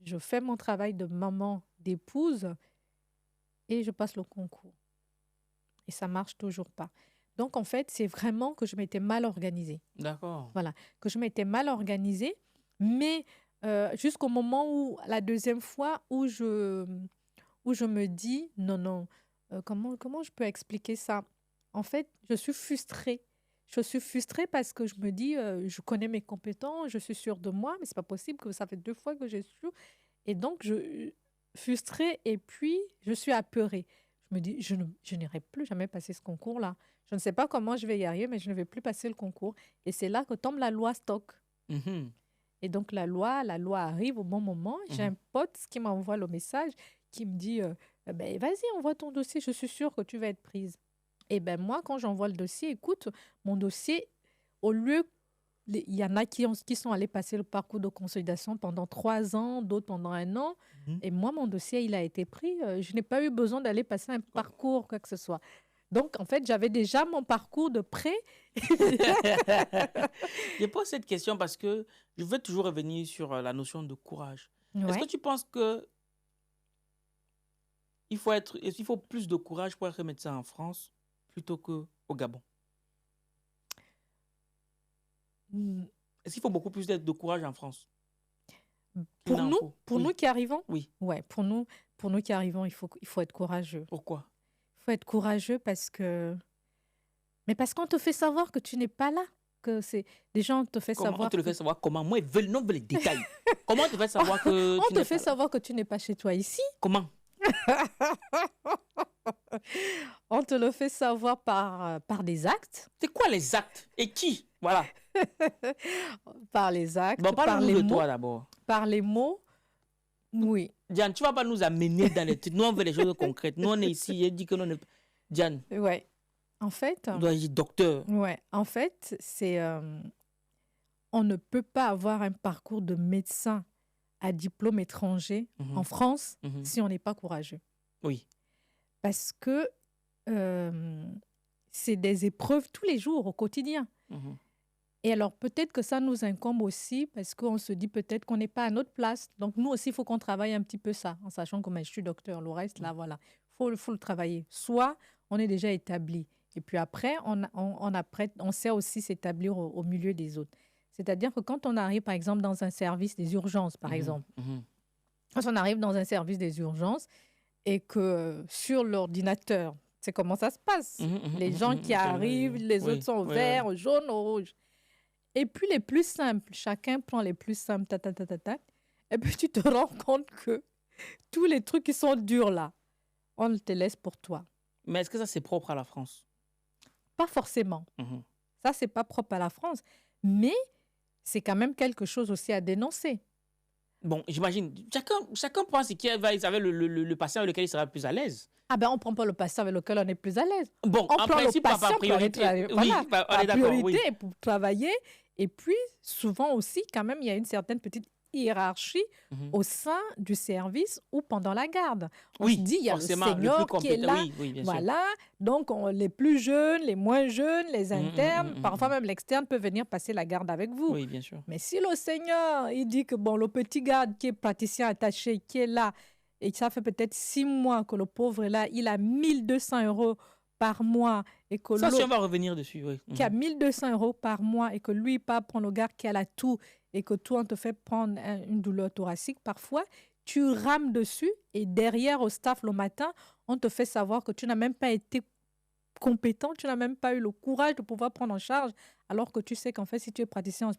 Speaker 1: je fais mon travail de maman, d'épouse et je passe le concours. Et ça ne marche toujours pas. Donc, en fait, c'est vraiment que je m'étais mal organisée.
Speaker 2: D'accord.
Speaker 1: Voilà, que je m'étais mal organisée, mais jusqu'au moment où, la deuxième fois, où je me dis, non, comment je peux expliquer ça? En fait, je suis frustrée. Je suis frustrée parce que je me dis, je connais mes compétences, je suis sûre de moi, mais ce n'est pas possible que ça fait 2 fois que j'échoue. Et donc, je suis frustrée et puis je suis apeurée. Je me dis, je n'irai plus jamais passer ce concours-là. Je ne sais pas comment je vais y arriver, mais je ne vais plus passer le concours. Et c'est là que tombe la loi Stock. Et donc, la loi arrive au bon moment. J'ai un pote qui m'envoie le message, qui me dit, ben, vas-y, envoie ton dossier, je suis sûre que tu vas être prise. Et bien, moi, quand j'envoie le dossier, écoute, mon dossier, au lieu... Il y en a qui sont allés passer le parcours de consolidation pendant 3 ans, d'autres pendant 1 an. Et moi, mon dossier, il a été pris. Je n'ai pas eu besoin d'aller passer un parcours, quoi que ce soit. Donc, en fait, j'avais déjà mon parcours de prêt.
Speaker 2: Je pose cette question parce que je veux toujours revenir sur la notion de courage.
Speaker 1: Ouais.
Speaker 2: Est-ce que tu penses que il faut plus de courage pour être médecin en France plutôt qu'au Gabon? Est-ce qu'il faut beaucoup plus de courage en France?
Speaker 1: Pour nous qui arrivons?
Speaker 2: Oui.
Speaker 1: Ouais, pour nous qui arrivons, il faut être courageux.
Speaker 2: Pourquoi?
Speaker 1: Il faut être courageux parce qu'on te fait savoir que tu n'es pas là. Que c'est des gens te fait savoir.
Speaker 2: On te le fait savoir comment? Moi, ils veulent les détails. Comment on te fait savoir que
Speaker 1: on te fait savoir que tu n'es pas chez toi ici?
Speaker 2: Comment?
Speaker 1: On te le fait savoir par des actes.
Speaker 2: C'est quoi les actes? Et qui? Voilà.
Speaker 1: Par les actes,
Speaker 2: bon,
Speaker 1: par les mots.
Speaker 2: Toi d'abord.
Speaker 1: Par les mots, oui.
Speaker 2: Diane, tu ne vas pas nous amener dans les trucs. Nous, on veut les choses concrètes. Nous, on est ici. Il dit que nous, Diane.
Speaker 1: Ouais. En fait.
Speaker 2: On doit dire docteur.
Speaker 1: Ouais. En fait, c'est. On ne peut pas avoir un parcours de médecin à diplôme étranger en France si on n'est pas courageux.
Speaker 2: Oui.
Speaker 1: Parce que c'est des épreuves tous les jours, au quotidien. Et alors, peut-être que ça nous incombe aussi parce qu'on se dit peut-être qu'on n'est pas à notre place. Donc, nous aussi, il faut qu'on travaille un petit peu ça, en sachant que je suis docteur. Le reste, là, voilà, faut le travailler. Soit on est déjà établi. Et puis après, on sait aussi s'établir au milieu des autres. C'est-à-dire que quand on arrive, par exemple, dans un service des urgences, par exemple, quand on arrive dans un service des urgences et que sur l'ordinateur, c'est comment ça se passe. Les gens qui arrivent, les autres sont au vert, au jaune, au rouge. Et puis les plus simples, chacun prend les plus simples, et puis tu te rends compte que tous les trucs qui sont durs là, on te laisse pour toi.
Speaker 2: Mais est-ce que ça, c'est propre à la France?
Speaker 1: Pas forcément. Ça, c'est pas propre à la France. Mais c'est quand même quelque chose aussi à dénoncer.
Speaker 2: Bon, j'imagine, chacun prend ce qui va avec le patient avec lequel il sera le plus à l'aise.
Speaker 1: Ah ben, on ne prend pas le patient avec lequel on est plus à l'aise.
Speaker 2: Bon,
Speaker 1: On
Speaker 2: en
Speaker 1: prend
Speaker 2: principe,
Speaker 1: le patient
Speaker 2: par priorité. Oui, on est
Speaker 1: par
Speaker 2: d'accord,
Speaker 1: priorité
Speaker 2: oui.
Speaker 1: pour travailler. Et puis, souvent aussi, quand même, il y a une certaine petite hiérarchie au sein du service ou pendant la garde. On se dit, il y a le senior qui est là.
Speaker 2: Oui, bien
Speaker 1: voilà. Donc, les plus jeunes, les moins jeunes, les internes, parfois même l'externe peut venir passer la garde avec vous.
Speaker 2: Oui, bien sûr.
Speaker 1: Mais si le senior, il dit que bon, le petit garde qui est praticien attaché, qui est là, et que ça fait peut-être 6 mois que le pauvre est là, il a 1200 € par mois. Et que
Speaker 2: ça, si on va revenir dessus, oui.
Speaker 1: Qui a 1200 € par mois et que lui, il part prendre le garde qui a la toux et que toi, on te fait prendre une douleur thoracique, parfois, tu rames dessus et derrière au staff le matin, on te fait savoir que tu n'as même pas été compétent, tu n'as même pas eu le courage de pouvoir prendre en charge, alors que tu sais qu'en fait, si tu es praticien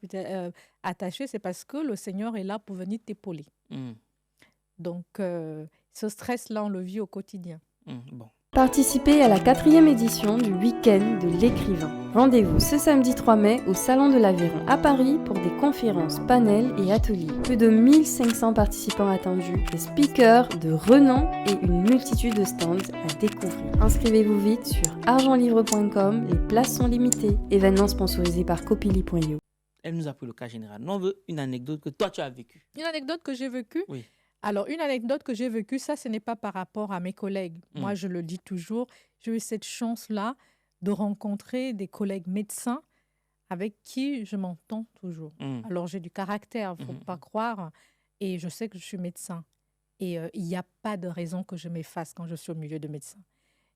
Speaker 1: attaché, c'est parce que le Seigneur est là pour venir t'épauler. Donc, ce stress-là, on le vit au quotidien.
Speaker 2: Bon.
Speaker 3: Participez à la 4e édition du Week-end de l'écrivain. Rendez-vous ce samedi 3 mai au Salon de l'Aveyron à Paris pour des conférences, panels et ateliers. Plus de 1500 participants attendus, des speakers de renom et une multitude de stands à découvrir. Inscrivez-vous vite sur argentlivre.com, les places sont limitées. Événement sponsorisé par Copili.io.
Speaker 2: Elle nous a pris le cas général. Nous, on veut une anecdote que toi, tu as vécue.
Speaker 1: Une anecdote que j'ai vécue?
Speaker 2: Oui.
Speaker 1: Alors, une anecdote que j'ai vécue, ça, ce n'est pas par rapport à mes collègues. Moi, je le dis toujours, j'ai eu cette chance-là de rencontrer des collègues médecins avec qui je m'entends toujours. Alors, j'ai du caractère, il ne faut pas croire, et je sais que je suis médecin. Et il n'y a pas de raison que je m'efface quand je suis au milieu de médecins.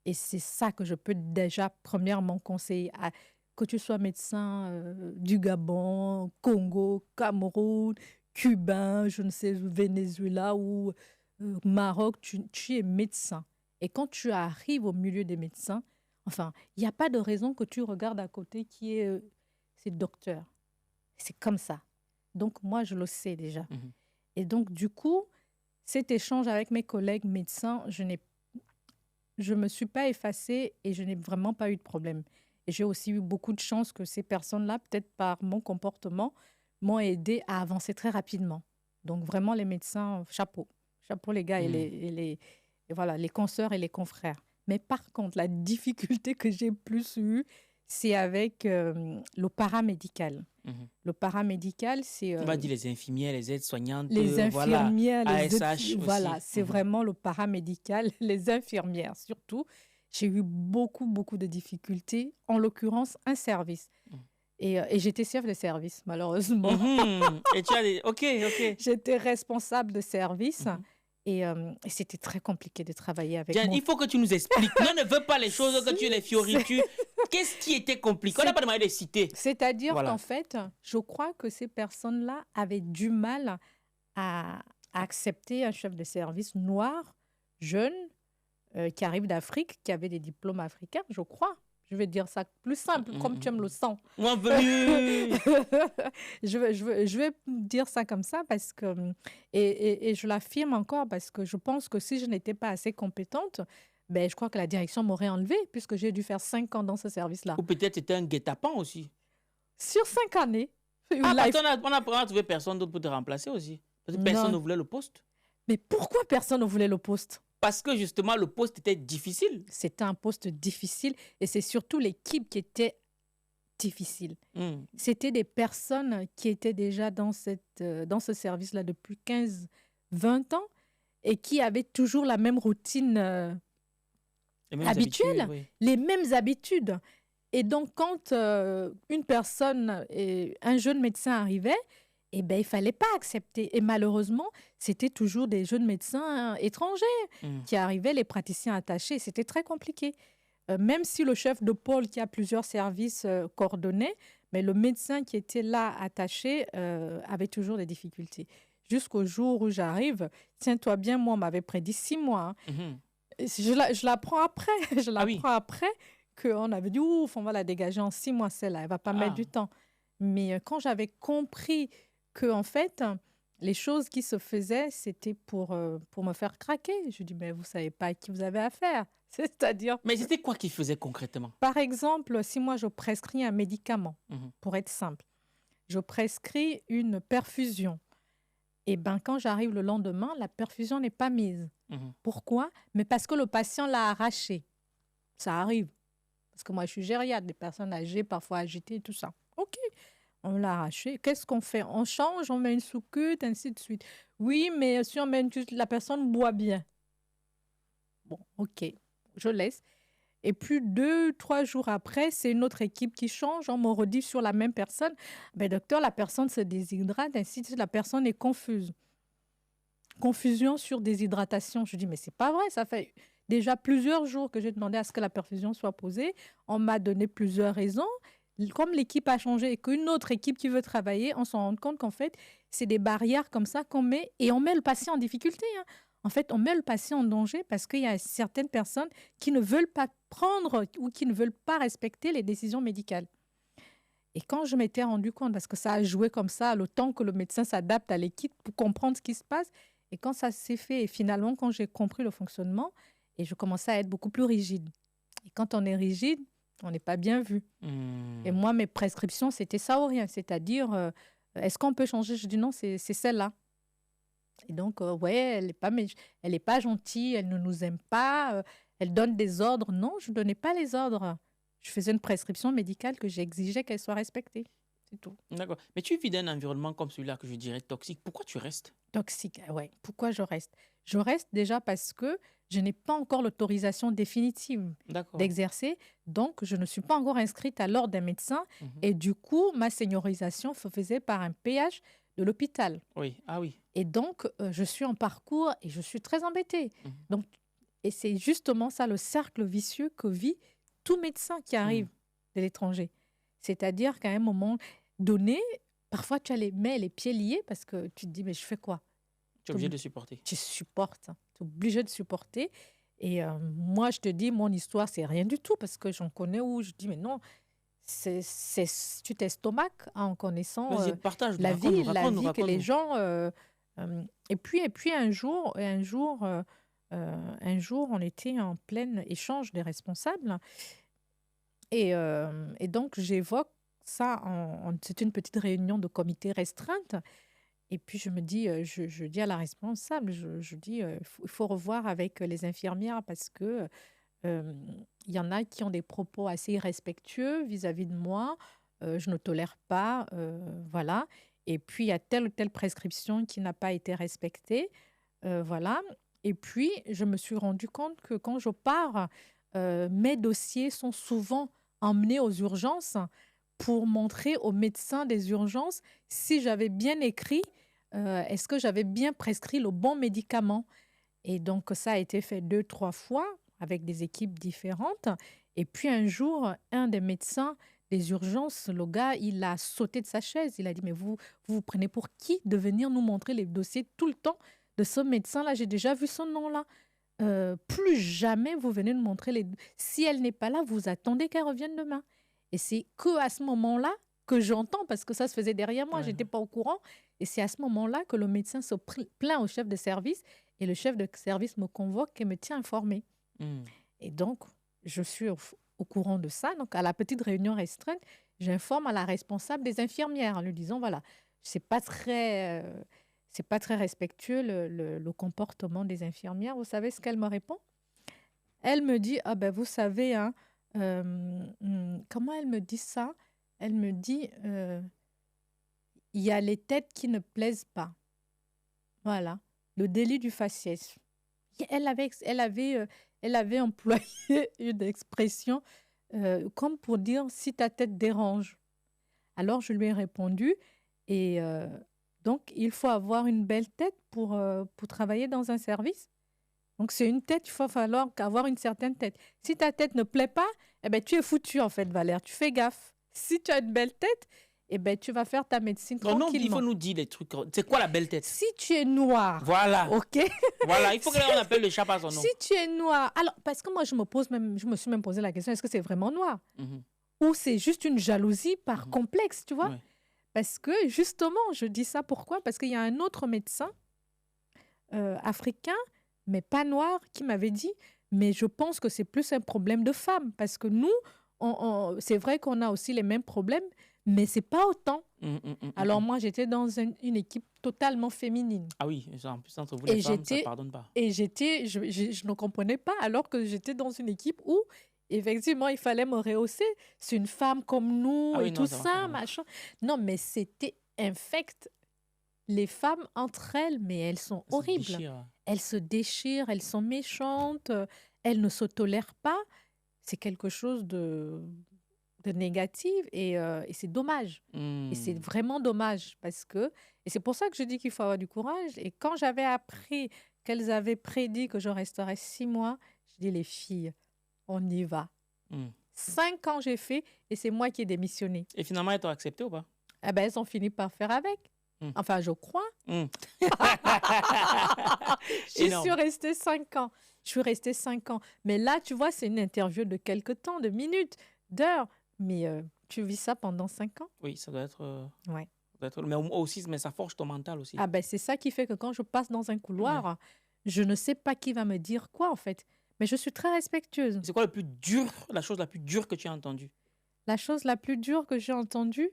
Speaker 1: Et c'est ça que je peux déjà, premièrement, conseiller à que tu sois médecin du Gabon, Congo, Cameroun, cubain, je ne sais, Venezuela ou Maroc, tu es médecin. Et quand tu arrives au milieu des médecins, enfin, il n'y a pas de raison que tu regardes à côté qui est c'est docteur. C'est comme ça. Donc, moi, je le sais déjà. Et donc, du coup, cet échange avec mes collègues médecins, je ne me suis pas effacée et je n'ai vraiment pas eu de problème. Et j'ai aussi eu beaucoup de chance que ces personnes-là, peut-être par mon comportement, m'ont aidé à avancer très rapidement. Donc, vraiment, les médecins, chapeau. Chapeau, les gars, et voilà, les consoeurs et les confrères. Mais par contre, la difficulté que j'ai plus eue, c'est avec le paramédical. Le paramédical, c'est...
Speaker 2: on va dire les infirmières, les aides-soignantes.
Speaker 1: Les infirmières,
Speaker 2: voilà,
Speaker 1: les
Speaker 2: ASH
Speaker 1: voilà,
Speaker 2: aussi.
Speaker 1: c'est vraiment le paramédical, les infirmières surtout. J'ai eu beaucoup, beaucoup de difficultés, en l'occurrence, un service. Et j'étais chef de service, malheureusement.
Speaker 2: Et tu as dit, OK.
Speaker 1: J'étais responsable de service. Et c'était très compliqué de travailler avec moi.
Speaker 2: Il faut que tu nous expliques. On ne veut pas les choses que tu les fioritures. Qu'est-ce qui était compliqué? On n'a pas demandé de citer.
Speaker 1: C'est-à-dire qu'en fait, je crois que ces personnes-là avaient du mal à accepter un chef de service noir, jeune, qui arrive d'Afrique, qui avait des diplômes africains, je crois. Je vais dire ça plus simple, comme tu aimes le sang. Je vais dire ça comme ça parce que, et je l'affirme encore parce que je pense que si je n'étais pas assez compétente, ben, je crois que la direction m'aurait enlevée puisque j'ai dû faire 5 ans dans ce service-là.
Speaker 2: Ou peut-être c'était un guet-apens aussi.
Speaker 1: Sur 5 années.
Speaker 2: Parce qu'on n'a trouvé personne d'autre pour te remplacer aussi. Parce que personne ne voulait le poste.
Speaker 1: Mais pourquoi personne ne voulait le poste?
Speaker 2: Parce que justement, le poste était difficile.
Speaker 1: C'était un poste difficile et c'est surtout l'équipe qui était difficile. C'était des personnes qui étaient déjà dans ce service-là depuis 15-20 ans et qui avaient toujours la même routine habituelle, les mêmes habitudes. Et donc, quand une personne, un jeune médecin arrivait, eh ben, il ne fallait pas accepter. Et malheureusement, c'était toujours des jeunes médecins étrangers qui arrivaient, les praticiens attachés. C'était très compliqué. Même si le chef de pôle qui a plusieurs services coordonnait, mais le médecin qui était là attaché avait toujours des difficultés. Jusqu'au jour où j'arrive, tiens-toi bien, moi, on m'avait prédit 6 mois. Je l'apprends après. Après qu'on avait dit, ouf, on va la dégager en 6 mois, celle-là. Elle ne va pas mettre du temps. Mais quand j'avais compris que en fait, les choses qui se faisaient, c'était pour me faire craquer. Je dis, mais vous ne savez pas à qui vous avez affaire. C'est-à-dire...
Speaker 2: Mais c'était quoi qu'ils faisaient concrètement?
Speaker 1: Par exemple, si moi, je prescris un médicament, pour être simple, je prescris une perfusion. Et ben, quand j'arrive le lendemain, la perfusion n'est pas mise. Pourquoi? Mais parce que le patient l'a arraché. Ça arrive. Parce que moi, je suis gériatre, des personnes âgées, parfois agitées et tout ça. OK, on l'a arraché. Qu'est-ce qu'on fait? On change, on met une sous-cute, ainsi de suite. Oui, mais si on met une sous-cute, la personne boit bien. Bon, OK, je laisse. Et puis 2-3 jours après, c'est une autre équipe qui change. On me redit sur la même personne. Ben, docteur, la personne se déshydrate, ainsi de suite. La personne est confuse. Confusion sur déshydratation. Je dis, mais c'est pas vrai, ça fait déjà plusieurs jours que j'ai demandé à ce que la perfusion soit posée. On m'a donné plusieurs raisons. Comme l'équipe a changé et qu'une autre équipe qui veut travailler, on s'en rend compte qu'en fait, c'est des barrières comme ça qu'on met et on met le patient en difficulté. En fait, on met le patient en danger parce qu'il y a certaines personnes qui ne veulent pas prendre ou qui ne veulent pas respecter les décisions médicales. Et quand je m'étais rendu compte, parce que ça a joué comme ça, le temps que le médecin s'adapte à l'équipe pour comprendre ce qui se passe, et quand ça s'est fait, et finalement, quand j'ai compris le fonctionnement, et je commençais à être beaucoup plus rigide. Et quand on est rigide, on n'est pas bien vu. Et moi, mes prescriptions, c'était ça ou rien. C'est-à-dire, est-ce qu'on peut changer? Je dis non, c'est celle-là. Et donc, ouais, elle est pas gentille, elle ne nous aime pas, elle donne des ordres. Non, je ne donnais pas les ordres. Je faisais une prescription médicale que j'exigeais qu'elle soit respectée. C'est tout.
Speaker 2: D'accord. Mais tu vis d'un environnement comme celui-là que je dirais toxique. Pourquoi tu restes?
Speaker 1: Toxique, ouais. Pourquoi je reste? Je reste déjà parce que je n'ai pas encore l'autorisation définitive d'exercer. Donc, je ne suis pas encore inscrite à l'ordre d'un médecin. Et du coup, ma seniorisation se faisait par un PH de l'hôpital.
Speaker 2: Oui, ah oui.
Speaker 1: Et donc, je suis en parcours et je suis très embêtée. Donc, et c'est justement ça, le cercle vicieux que vit tout médecin qui arrive de l'étranger. C'est-à-dire qu'à un moment donné, parfois tu as les mains et les pieds liés parce que tu te dis, mais je fais quoi?
Speaker 2: Tu es obligé de supporter.
Speaker 1: Tu supportes, tu es obligé de supporter. Et moi, je te dis, mon histoire, c'est rien du tout parce que j'en connais où je dis, mais non, tu t'estomaques en connaissant la vie que les gens... Et puis un jour, on était en plein échange des responsables. Et donc, j'évoque ça, c'est une petite réunion de comité restreinte. Et puis, je me dis, je dis à la responsable, je dis, il faut revoir avec les infirmières parce que il y en a qui ont des propos assez irrespectueux vis-à-vis de moi. Je ne tolère pas, voilà. Et puis, il y a telle ou telle prescription qui n'a pas été respectée, voilà. Et puis, je me suis rendu compte que quand je pars, mes dossiers sont souvent emmenés aux urgences pour montrer aux médecins des urgences si j'avais bien écrit, est-ce que j'avais bien prescrit le bon médicament. Et donc, ça a été fait 2-3 fois avec des équipes différentes. Et puis, un jour, un des médecins des urgences, le gars, il a sauté de sa chaise. Il a dit, mais vous prenez pour qui de venir nous montrer les dossiers tout le temps de ce médecin-là? J'ai déjà vu son nom-là. Plus jamais vous venez nous montrer les... Si elle n'est pas là, vous attendez qu'elle revienne demain. Et c'est qu'à ce moment-là que j'entends, parce que ça se faisait derrière moi, je n'étais pas au courant. Et c'est à ce moment-là que le médecin se plaint au chef de service et le chef de service me convoque et me tient informé. Et donc, je suis au courant de ça. Donc, à la petite réunion restreinte, j'informe à la responsable des infirmières en lui disant, voilà, c'est pas très respectueux le comportement des infirmières. Vous savez ce qu'elle me répond? Elle me dit, ah ben vous savez, hein, comment elle me dit ça? Elle me dit, il y a les têtes qui ne plaisent pas. Voilà, le délit du faciès. Elle avait employé une expression comme pour dire si ta tête dérange. Alors je lui ai répondu et donc il faut avoir une belle tête pour travailler dans un service. Donc c'est une tête, il va falloir avoir une certaine tête. Si ta tête ne plaît pas, eh ben tu es foutu en fait, Valère. Tu fais gaffe. Si tu as une belle tête, eh ben tu vas faire ta médecine tranquillement.
Speaker 2: Non, il faut nous dire les trucs. C'est quoi la belle tête?
Speaker 1: Si tu es noir.
Speaker 2: Voilà.
Speaker 1: Ok.
Speaker 2: Voilà, il faut qu'on appelle le chat par son nom.
Speaker 1: Si tu es noir. Alors, parce que moi, je me suis même posé la question, est-ce que c'est vraiment noir? Ou c'est juste une jalousie par complexe, tu vois? Parce que justement, je dis ça pourquoi? Parce qu'il y a un autre médecin africain, mais pas noir, qui m'avait dit, mais je pense que c'est plus un problème de femmes. Parce que nous, c'est vrai qu'on a aussi les mêmes problèmes, mais c'est pas autant. Alors moi, j'étais dans une équipe totalement féminine.
Speaker 2: Ah oui, en plus, entre vous, les femmes, ça ne pardonne pas.
Speaker 1: Et je ne comprenais pas, alors que j'étais dans une équipe où, effectivement, il fallait me rehausser. C'est une femme comme nous et tout ça, machin. Non, mais c'était infect. Les femmes, entre elles, mais elles sont horribles. Elles se déchirent, elles sont méchantes, elles ne se tolèrent pas. C'est quelque chose de négatif et c'est dommage. Et c'est vraiment dommage parce que... Et c'est pour ça que je dis qu'il faut avoir du courage. Et quand j'avais appris qu'elles avaient prédit que je resterais 6 mois, je dis, les filles, on y va. 5 ans j'ai fait et c'est moi qui ai démissionné.
Speaker 2: Et finalement, elles t'ont accepté ou pas?
Speaker 1: Eh ben, elles ont fini par faire avec. Enfin, je crois. Je suis restée 5 ans. Je suis restée 5 ans. Mais là, tu vois, c'est une interview de quelques temps, de minutes, d'heures. Mais tu vis ça pendant 5 ans?
Speaker 2: Oui, ça doit être...
Speaker 1: Ouais.
Speaker 2: Mais aussi, mais ça forge ton mental aussi.
Speaker 1: Ah ben, c'est ça qui fait que quand je passe dans un couloir, je ne sais pas qui va me dire quoi, en fait. Mais je suis très respectueuse.
Speaker 2: C'est quoi le plus dur, la chose la plus dure que tu as entendue?
Speaker 1: La chose la plus dure que j'ai entendue,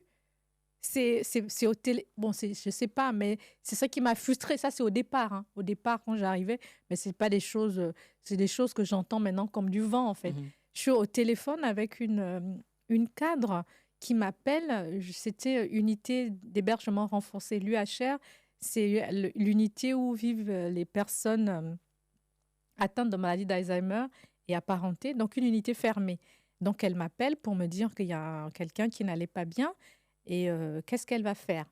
Speaker 1: c'est au télé... Bon, je sais pas, mais c'est ça qui m'a frustrée. Ça, c'est au départ. Hein. Au départ, quand j'arrivais. Mais c'est pas des choses... c'est des choses que j'entends maintenant comme du vent, en fait. Je suis au téléphone avec une cadre qui m'appelle. C'était unité d'hébergement renforcé, l'UHR. C'est l'unité où vivent les personnes atteintes de maladie d'Alzheimer et apparentées. Donc, une unité fermée. Donc, elle m'appelle pour me dire qu'il y a quelqu'un qui n'allait pas bien. Et qu'est-ce qu'elle va faire?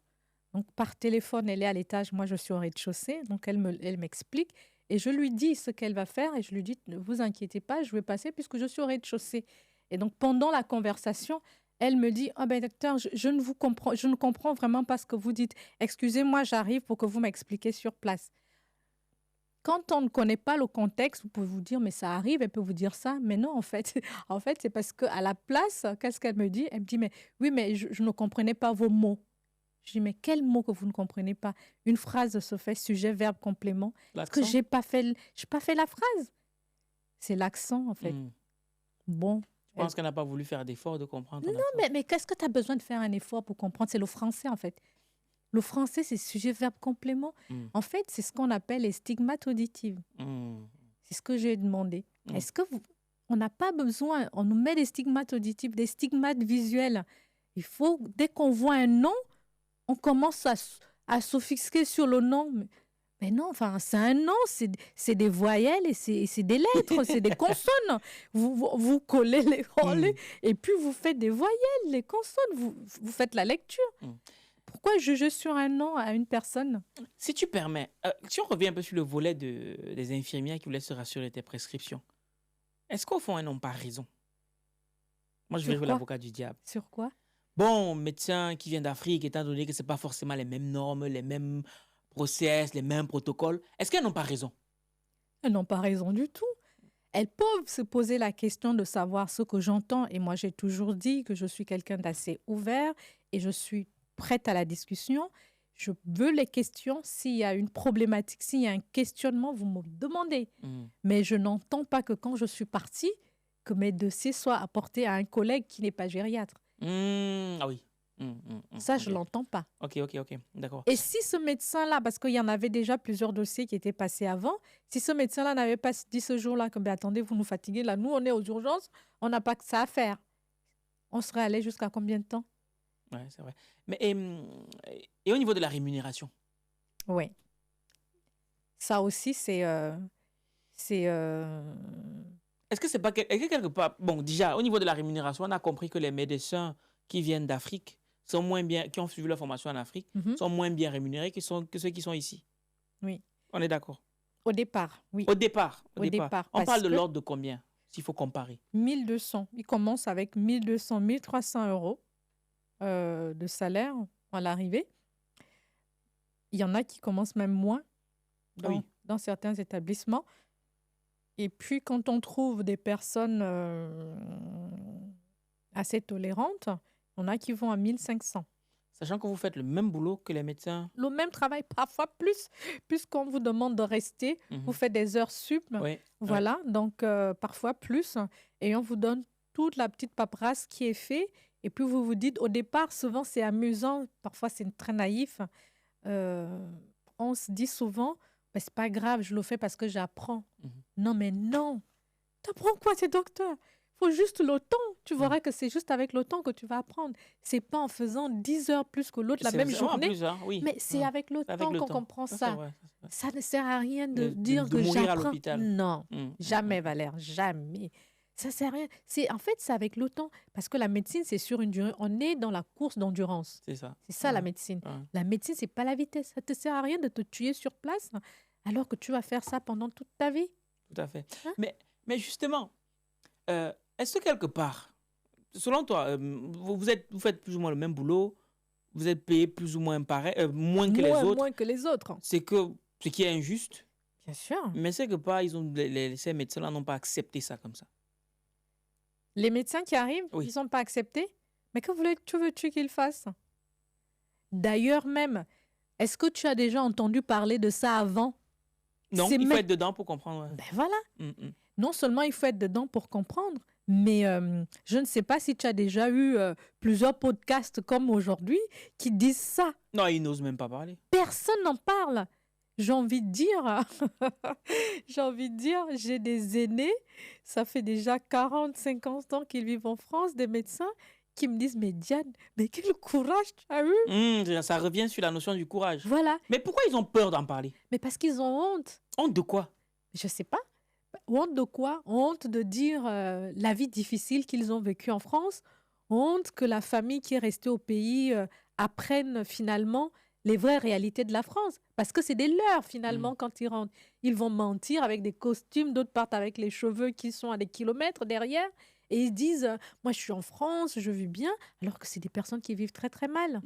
Speaker 1: Donc, par téléphone, elle est à l'étage. Moi, je suis au rez-de-chaussée. Donc, elle m'explique. Et je lui dis ce qu'elle va faire. Et je lui dis, ne vous inquiétez pas, je vais passer puisque je suis au rez-de-chaussée. Et donc, pendant la conversation, elle me dit, oh ben, docteur, je ne comprends vraiment pas ce que vous dites. Excusez-moi, j'arrive pour que vous m'expliquiez sur place. Quand on ne connaît pas le contexte, vous pouvez vous dire, mais ça arrive, elle peut vous dire ça. Mais non, en fait, c'est parce qu'à la place, qu'est-ce qu'elle me dit? Elle me dit, mais oui, mais je ne comprenais pas vos mots. Je dis, mais quels mots que vous ne comprenez pas? Une phrase se fait sujet, verbe, complément. Parce que je n'ai pas fait la phrase. C'est l'accent, en fait. Bon.
Speaker 2: Je pense qu'elle n'a pas voulu faire d'effort de comprendre.
Speaker 1: Non, mais qu'est-ce que tu as besoin de faire un effort pour comprendre? C'est le français, en fait. Le français, c'est sujet, verbe, complément. En fait, c'est ce qu'on appelle les stigmates auditives. C'est ce que j'ai demandé. Est-ce que on n'a pas besoin, on nous met des stigmates auditifs, des stigmates visuels. Il faut, dès qu'on voit un nom, on commence à s'offusquer sur le nom. Mais non, enfin, c'est un nom, c'est des voyelles et c'est des lettres, c'est des consonnes. Vous collez les relais et puis vous faites des voyelles, les consonnes, vous faites la lecture. Pourquoi juger sur un nom à une personne?
Speaker 2: Si tu permets, si on revient un peu sur le volet des infirmières qui voulaient se rassurer de tes prescriptions, est-ce qu'au fond, elles n'ont pas raison? Moi, je vais jouer l'avocat du diable.
Speaker 1: Sur quoi?
Speaker 2: Bon, médecin qui vient d'Afrique, étant donné que ce n'est pas forcément les mêmes normes, les mêmes process, les mêmes protocoles, est-ce qu'elles n'ont pas raison?
Speaker 1: Elles n'ont pas raison du tout. Elles peuvent se poser la question de savoir ce que j'entends. Et moi, j'ai toujours dit que je suis quelqu'un d'assez ouvert et je suis prête à la discussion. Je veux les questions. S'il y a une problématique, s'il y a un questionnement, vous me demandez. Mais je n'entends pas que quand je suis partie, que mes dossiers soient apportés à un collègue qui n'est pas gériatre.
Speaker 2: Ah oui.
Speaker 1: Ça, je ne l'entends pas.
Speaker 2: Ok, d'accord.
Speaker 1: Et si ce médecin-là, parce qu'il y en avait déjà plusieurs dossiers qui étaient passés avant, si ce médecin-là n'avait pas dit ce jour-là que, attendez, vous nous fatiguez, là, nous, on est aux urgences, on n'a pas que ça à faire. On serait allé jusqu'à combien de temps?
Speaker 2: Oui, c'est vrai. Mais, et au niveau de la rémunération?
Speaker 1: Oui. Ça aussi, c'est...
Speaker 2: Est-ce que c'est pas... Est-ce que quelque part... Bon, déjà, au niveau de la rémunération, on a compris que les médecins qui viennent d'Afrique sont moins bien, qui ont suivi leur formation en Afrique, sont moins bien rémunérés que ceux qui sont ici.
Speaker 1: Oui.
Speaker 2: On est d'accord?
Speaker 1: Au départ, oui.
Speaker 2: Au départ. On parle de
Speaker 1: que...
Speaker 2: l'ordre de combien, s'il faut comparer?
Speaker 1: 1200. Ils commencent avec 1200, 1300 euros de salaire à l'arrivée. Il y en a qui commencent même moins dans certains établissements. Et puis, quand on trouve des personnes assez tolérantes, il y en a qui vont à 1500.
Speaker 2: Sachant que vous faites le même boulot que les médecins?
Speaker 1: Le même travail, parfois plus, puisqu'on vous demande de rester. Vous faites des heures sup. Voilà, donc parfois plus. Et on vous donne toute la petite paperasse qui est faite. Et puis vous vous dites, au départ, souvent c'est amusant, parfois c'est très naïf. On se dit souvent, ben, c'est pas grave, je le fais parce que j'apprends. Non, mais non. T'apprends quoi, t'es docteur? Il faut juste le temps. Tu verras que c'est juste avec le temps que tu vas apprendre. C'est pas en faisant 10 heures plus que l'autre la même journée.
Speaker 2: Plus, hein, oui.
Speaker 1: Mais c'est avec le temps qu'on comprend ça. Ça ne sert à rien de dire que
Speaker 2: mourir à
Speaker 1: j'apprends.
Speaker 2: l'hôpital.
Speaker 1: Non, jamais, Valère, jamais. Ça sert à rien. En fait, c'est avec le temps. Parce que la médecine, c'est sur une durée. On est dans la course d'endurance.
Speaker 2: C'est ça.
Speaker 1: C'est ça, la médecine. La médecine, c'est pas la vitesse. Ça te sert à rien de te tuer sur place alors que tu vas faire ça pendant toute ta vie.
Speaker 2: Tout à fait. Hein? Mais justement, est-ce que quelque part, selon toi, vous faites plus ou moins le même boulot, vous êtes payé plus ou moins moins que les autres.
Speaker 1: Moins que les autres.
Speaker 2: C'est ce qui est injuste.
Speaker 1: Bien sûr.
Speaker 2: Mais c'est que pas, ces médecins-là n'ont pas accepté ça comme ça.
Speaker 1: Les médecins qui arrivent, ils n'ont pas accepté. Mais que veux-tu qu'ils fassent? D'ailleurs même, est-ce que tu as déjà entendu parler de ça avant?
Speaker 2: Non, il faut être dedans pour comprendre.
Speaker 1: Ben voilà. Non seulement il faut être dedans pour comprendre, mais je ne sais pas si tu as déjà eu plusieurs podcasts comme aujourd'hui qui disent ça.
Speaker 2: Non, ils n'osent même pas parler.
Speaker 1: Personne n'en parle. J'ai envie de dire, j'ai des aînés, ça fait déjà 40, 50 ans qu'ils vivent en France, des médecins qui me disent, mais Diane, mais quel courage tu as eu.
Speaker 2: Ça revient sur la notion du courage.
Speaker 1: Voilà.
Speaker 2: Mais pourquoi ils ont peur d'en parler?
Speaker 1: Mais parce qu'ils ont honte.
Speaker 2: Honte de quoi?
Speaker 1: Je ne sais pas. Honte de quoi? Honte de dire la vie difficile qu'ils ont vécue en France. Honte que la famille qui est restée au pays apprenne finalement les vraies réalités de la France. Parce que c'est des leurs, finalement, quand ils rentrent. Ils vont mentir avec des costumes, d'autres partent avec les cheveux qui sont à des kilomètres derrière. Et ils disent, moi, je suis en France, je vis bien, alors que c'est des personnes qui vivent très, très mal.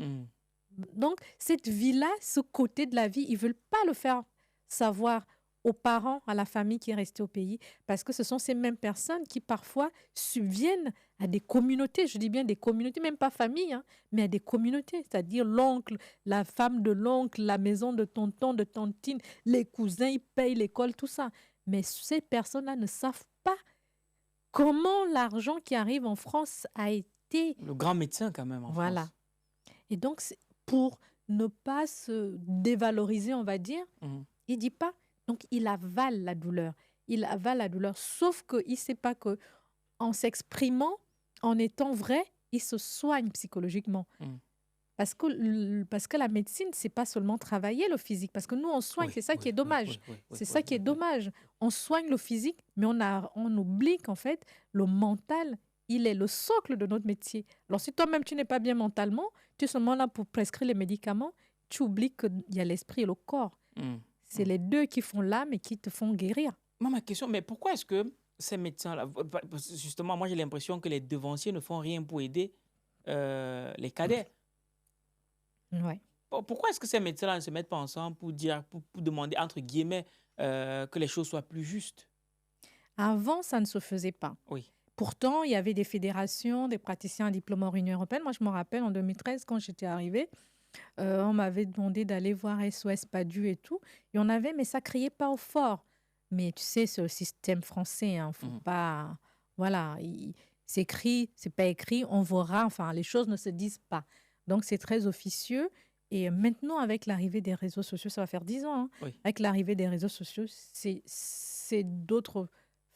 Speaker 1: Donc, cette vie-là, ce côté de la vie, ils ne veulent pas le faire savoir aux parents, à la famille qui est restée au pays, parce que ce sont ces mêmes personnes qui parfois subviennent à des communautés, je dis bien des communautés, même pas famille, mais à des communautés, c'est-à-dire l'oncle, la femme de l'oncle, la maison de tonton, de tantine, les cousins, ils payent l'école, tout ça. Mais ces personnes-là ne savent pas comment l'argent qui arrive en France a été...
Speaker 2: Le grand médecin quand même en France.
Speaker 1: Et donc, pour ne pas se dévaloriser, on va dire, il ne dit pas. Donc, il avale la douleur. Sauf qu'il ne sait pas qu'en s'exprimant, en étant vrai, il se soigne psychologiquement. Parce que la médecine, ce n'est pas seulement travailler le physique. Parce que nous, on soigne, c'est ça qui est dommage. C'est ça qui est dommage. On soigne le physique, mais on oublie qu'en fait, le mental, il est le socle de notre métier. Alors, si toi-même, tu n'es pas bien mentalement, tu es seulement là pour prescrire les médicaments, tu oublies qu'il y a l'esprit et le corps. C'est les deux qui font l'âme et qui te font guérir.
Speaker 2: Moi, ma question, mais pourquoi est-ce que ces médecins-là, justement, moi j'ai l'impression que les devanciers ne font rien pour aider les cadets.
Speaker 1: Ouais.
Speaker 2: Pourquoi est-ce que ces médecins-là ne se mettent pas ensemble pour demander, entre guillemets, que les choses soient plus justes?
Speaker 1: Avant, ça ne se faisait pas.
Speaker 2: Oui.
Speaker 1: Pourtant, il y avait des fédérations, des praticiens à diplôme hors Union européenne. Moi, je me rappelle, en 2013, quand j'étais arrivée, on m'avait demandé d'aller voir SOS PADU et tout. Et on avait, mais ça criait pas au fort. Mais tu sais, c'est le système français. Faut pas... Voilà, c'est écrit, c'est pas écrit, on verra. Enfin, les choses ne se disent pas. Donc, c'est très officieux. Et maintenant, avec l'arrivée des réseaux sociaux, ça va faire 10 ans. Avec l'arrivée des réseaux sociaux, c'est d'autres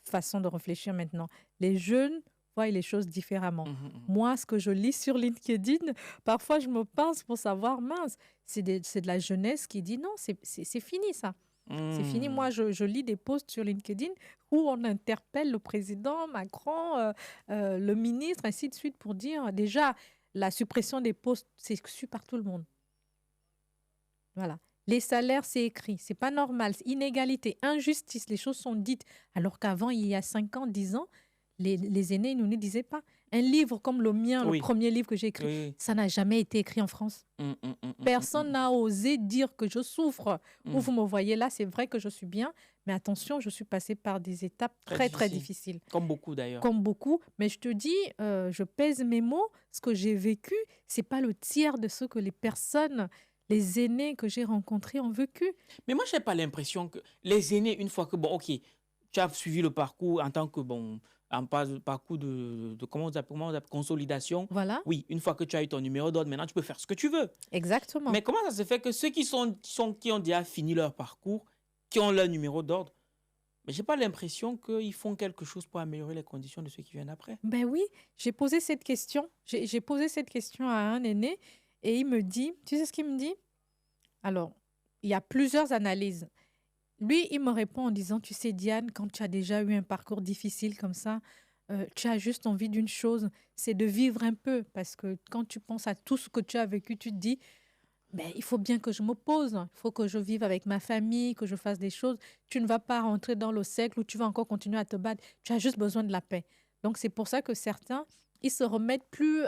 Speaker 1: façons de réfléchir maintenant. Les jeunes voient les choses différemment. Moi, ce que je lis sur LinkedIn, parfois, je me pince pour savoir, mince, c'est de la jeunesse qui dit non, c'est fini ça. C'est fini. Moi, je lis des posts sur LinkedIn où on interpelle le président, Macron, le ministre, ainsi de suite, pour dire déjà, la suppression des postes, c'est su par tout le monde. Voilà. Les salaires, c'est écrit. C'est pas normal. Inégalité, injustice, les choses sont dites. Alors qu'avant, il y a 5 ans, 10 ans, les aînés ne nous disaient pas. Un livre comme le mien, le premier livre que j'ai écrit, ça n'a jamais été écrit en France. Personne n'a osé dire que je souffre. Où vous me voyez là, c'est vrai que je suis bien, mais attention, je suis passée par des étapes très difficiles.
Speaker 2: Comme beaucoup d'ailleurs.
Speaker 1: Comme beaucoup, mais je te dis, je pèse mes mots. Ce que j'ai vécu, c'est pas le tiers de ce que les personnes, les aînés que j'ai rencontrés ont vécu.
Speaker 2: Mais moi, je n'ai pas l'impression que les aînés, une fois que, bon, ok, tu as suivi le parcours en tant que, bon, par coup de comment on appelle, consolidation.
Speaker 1: Voilà.
Speaker 2: Oui, une fois que tu as eu ton numéro d'ordre, maintenant tu peux faire ce que tu veux.
Speaker 1: Exactement.
Speaker 2: Mais comment ça se fait que ceux qui ont déjà fini leur parcours, qui ont leur numéro d'ordre, mais je n'ai pas l'impression qu'ils font quelque chose pour améliorer les conditions de ceux qui viennent après.
Speaker 1: Ben oui, j'ai posé cette question. J'ai posé cette question à un aîné et il me dit, tu sais ce qu'il me dit? Alors, il y a plusieurs analyses. Lui, il me répond en disant, tu sais Diane, quand tu as déjà eu un parcours difficile comme ça, tu as juste envie d'une chose, c'est de vivre un peu. Parce que quand tu penses à tout ce que tu as vécu, tu te dis, ben, il faut bien que je me pose, il faut que je vive avec ma famille, que je fasse des choses. Tu ne vas pas rentrer dans le cercle où tu vas encore continuer à te battre. Tu as juste besoin de la paix. Donc, c'est pour ça que certains, ils se remettent plus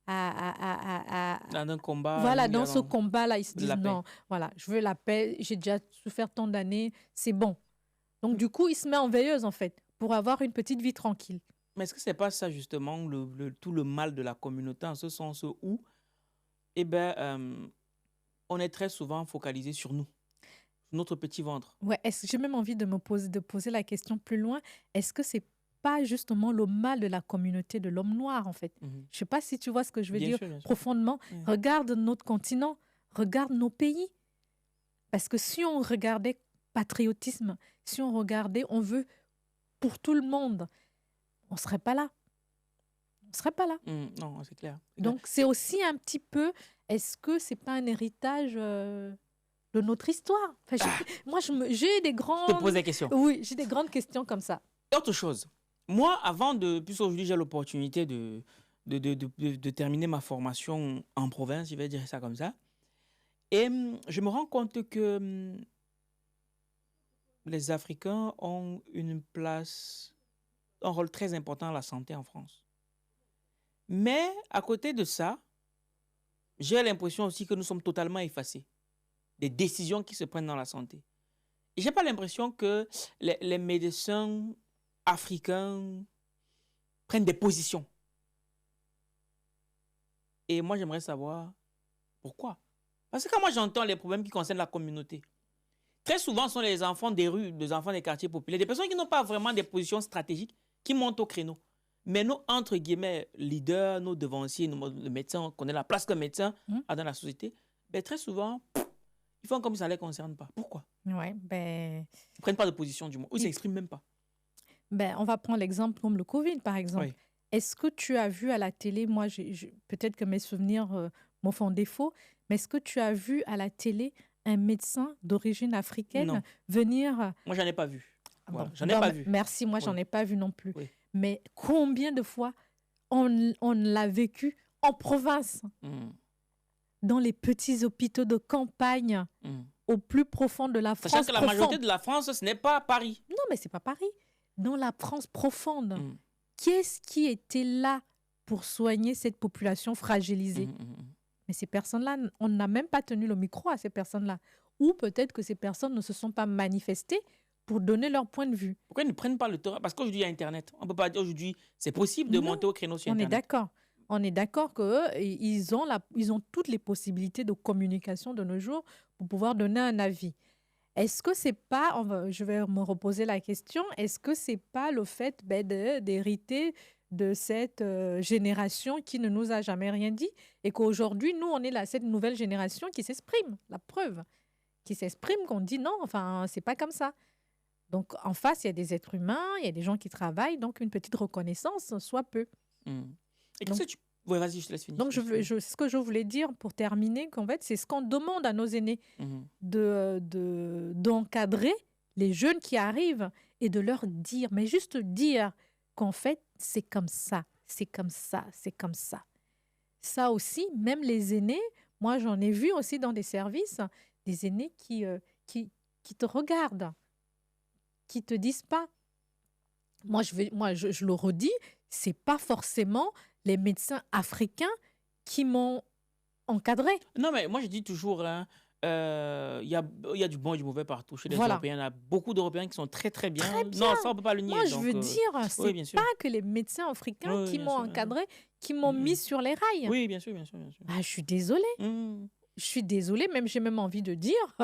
Speaker 2: Dans un combat.
Speaker 1: voilà, dans ce combat-là, ils se disent
Speaker 2: la paix.
Speaker 1: non, voilà, je veux la paix, j'ai déjà souffert tant d'années, c'est bon. Donc, du coup, il se met en veilleuse, en fait, pour avoir une petite vie tranquille.
Speaker 2: Mais est-ce que c'est pas ça, justement, tout le mal de la communauté, en ce sens où, eh ben, on est très souvent focalisé sur nous, sur notre petit ventre.
Speaker 1: Ouais, j'ai même envie de poser la question plus loin. Est-ce que c'est pas justement le mal de la communauté de l'homme noir, en fait? Je sais pas si tu vois ce que je veux
Speaker 2: Bien
Speaker 1: dire
Speaker 2: sûr, bien sûr.
Speaker 1: profondément.
Speaker 2: Oui.
Speaker 1: Regarde notre continent, regarde nos pays. Parce que si on regardait patriotisme, si on regardait, on veut pour tout le monde, on serait pas là. On serait pas là.
Speaker 2: Non, c'est clair.
Speaker 1: Donc, c'est aussi un petit peu, est-ce que c'est pas un héritage de notre histoire? Enfin, moi, j'ai des grandes...
Speaker 2: Je te pose des questions.
Speaker 1: Oui, j'ai des grandes questions comme ça.
Speaker 2: Autre chose. Moi, puisque aujourd'hui j'ai l'opportunité de terminer ma formation en province, je vais dire ça comme ça, et je me rends compte que les Africains ont un rôle très important dans la santé en France. Mais à côté de ça, j'ai l'impression aussi que nous sommes totalement effacés des décisions qui se prennent dans la santé. Et je n'ai pas l'impression que les médecins africains prennent des positions. Et moi, j'aimerais savoir pourquoi. Parce que quand moi, j'entends les problèmes qui concernent la communauté, très souvent, ce sont les enfants des rues, des enfants des quartiers populaires, des personnes qui n'ont pas vraiment des positions stratégiques, qui montent au créneau. Mais nous, entre guillemets, leaders, nos devanciers, le médecin, on connaît la place qu'un médecin a dans la société, ben, très souvent, ils font comme si ça ne les concerne pas. Pourquoi?
Speaker 1: Ouais, ben...
Speaker 2: Ils ne prennent pas de position, du moins. Ou ils ne s'expriment même pas.
Speaker 1: Ben, on va prendre l'exemple comme le Covid, par exemple.
Speaker 2: Oui.
Speaker 1: Est-ce que tu as vu à la télé, moi, peut-être que mes souvenirs me font défaut, mais est-ce que tu as vu à la télé un médecin d'origine africaine venir...
Speaker 2: Moi, je n'en ai pas vu. Voilà. J'en ai
Speaker 1: Non,
Speaker 2: pas vu.
Speaker 1: Merci, moi, j'en ai pas vu non plus.
Speaker 2: Oui.
Speaker 1: Mais combien de fois on l'a vécu en province, dans les petits hôpitaux de campagne, au plus profond de la France.
Speaker 2: Sachant que la majorité de la France, ce n'est pas Paris.
Speaker 1: Non, mais c'est pas Paris. Dans la France profonde, qu'est-ce qui était là pour soigner cette population fragilisée? Mais ces personnes-là, on n'a même pas tenu le micro à ces personnes-là. Ou peut-être que ces personnes ne se sont pas manifestées pour donner leur point de vue.
Speaker 2: Pourquoi ils ne prennent pas le temps? Parce qu'aujourd'hui, il y a Internet. On ne peut pas dire aujourd'hui, c'est possible de monter au créneau sur Internet.
Speaker 1: On est d'accord. On est d'accord qu'ils ont toutes les possibilités de communication de nos jours pour pouvoir donner un avis. Est-ce que c'est pas, je vais me reposer la question, est-ce que c'est pas le fait d'hériter de cette génération qui ne nous a jamais rien dit et qu'aujourd'hui, nous, on est là, cette nouvelle génération qui s'exprime, la preuve, qui s'exprime, qu'on dit non, enfin, c'est pas comme ça. Donc, en face, il y a des êtres humains, il y a des gens qui travaillent, donc une petite reconnaissance, soit peu.
Speaker 2: Et qu'est-ce que tu... Oui, vas-y, je te laisse finir.
Speaker 1: Donc, ce que je voulais dire pour terminer, qu'en fait, c'est ce qu'on demande à nos aînés, d'encadrer les jeunes qui arrivent et de leur dire, mais juste dire qu'en fait, c'est comme ça, c'est comme ça, c'est comme ça. Ça aussi, même les aînés, moi, j'en ai vu aussi dans des services, des aînés qui te regardent, qui te disent pas. Moi, je le redis, c'est pas forcément les médecins africains qui m'ont encadré.
Speaker 2: Non, mais moi, je dis toujours, il y a du bon et du mauvais partout. Chez les Européens, il y en a beaucoup d'Européens qui sont très, très bien.
Speaker 1: Très bien.
Speaker 2: Non, ça, on ne peut pas le nier.
Speaker 1: Moi, je veux dire, c'est pas que les médecins africains qui m'ont encadré, qui m'ont mis sur les rails.
Speaker 2: Oui, bien sûr, bien sûr. Bien sûr.
Speaker 1: Ah, je suis désolée. je suis désolée, j'ai même envie de dire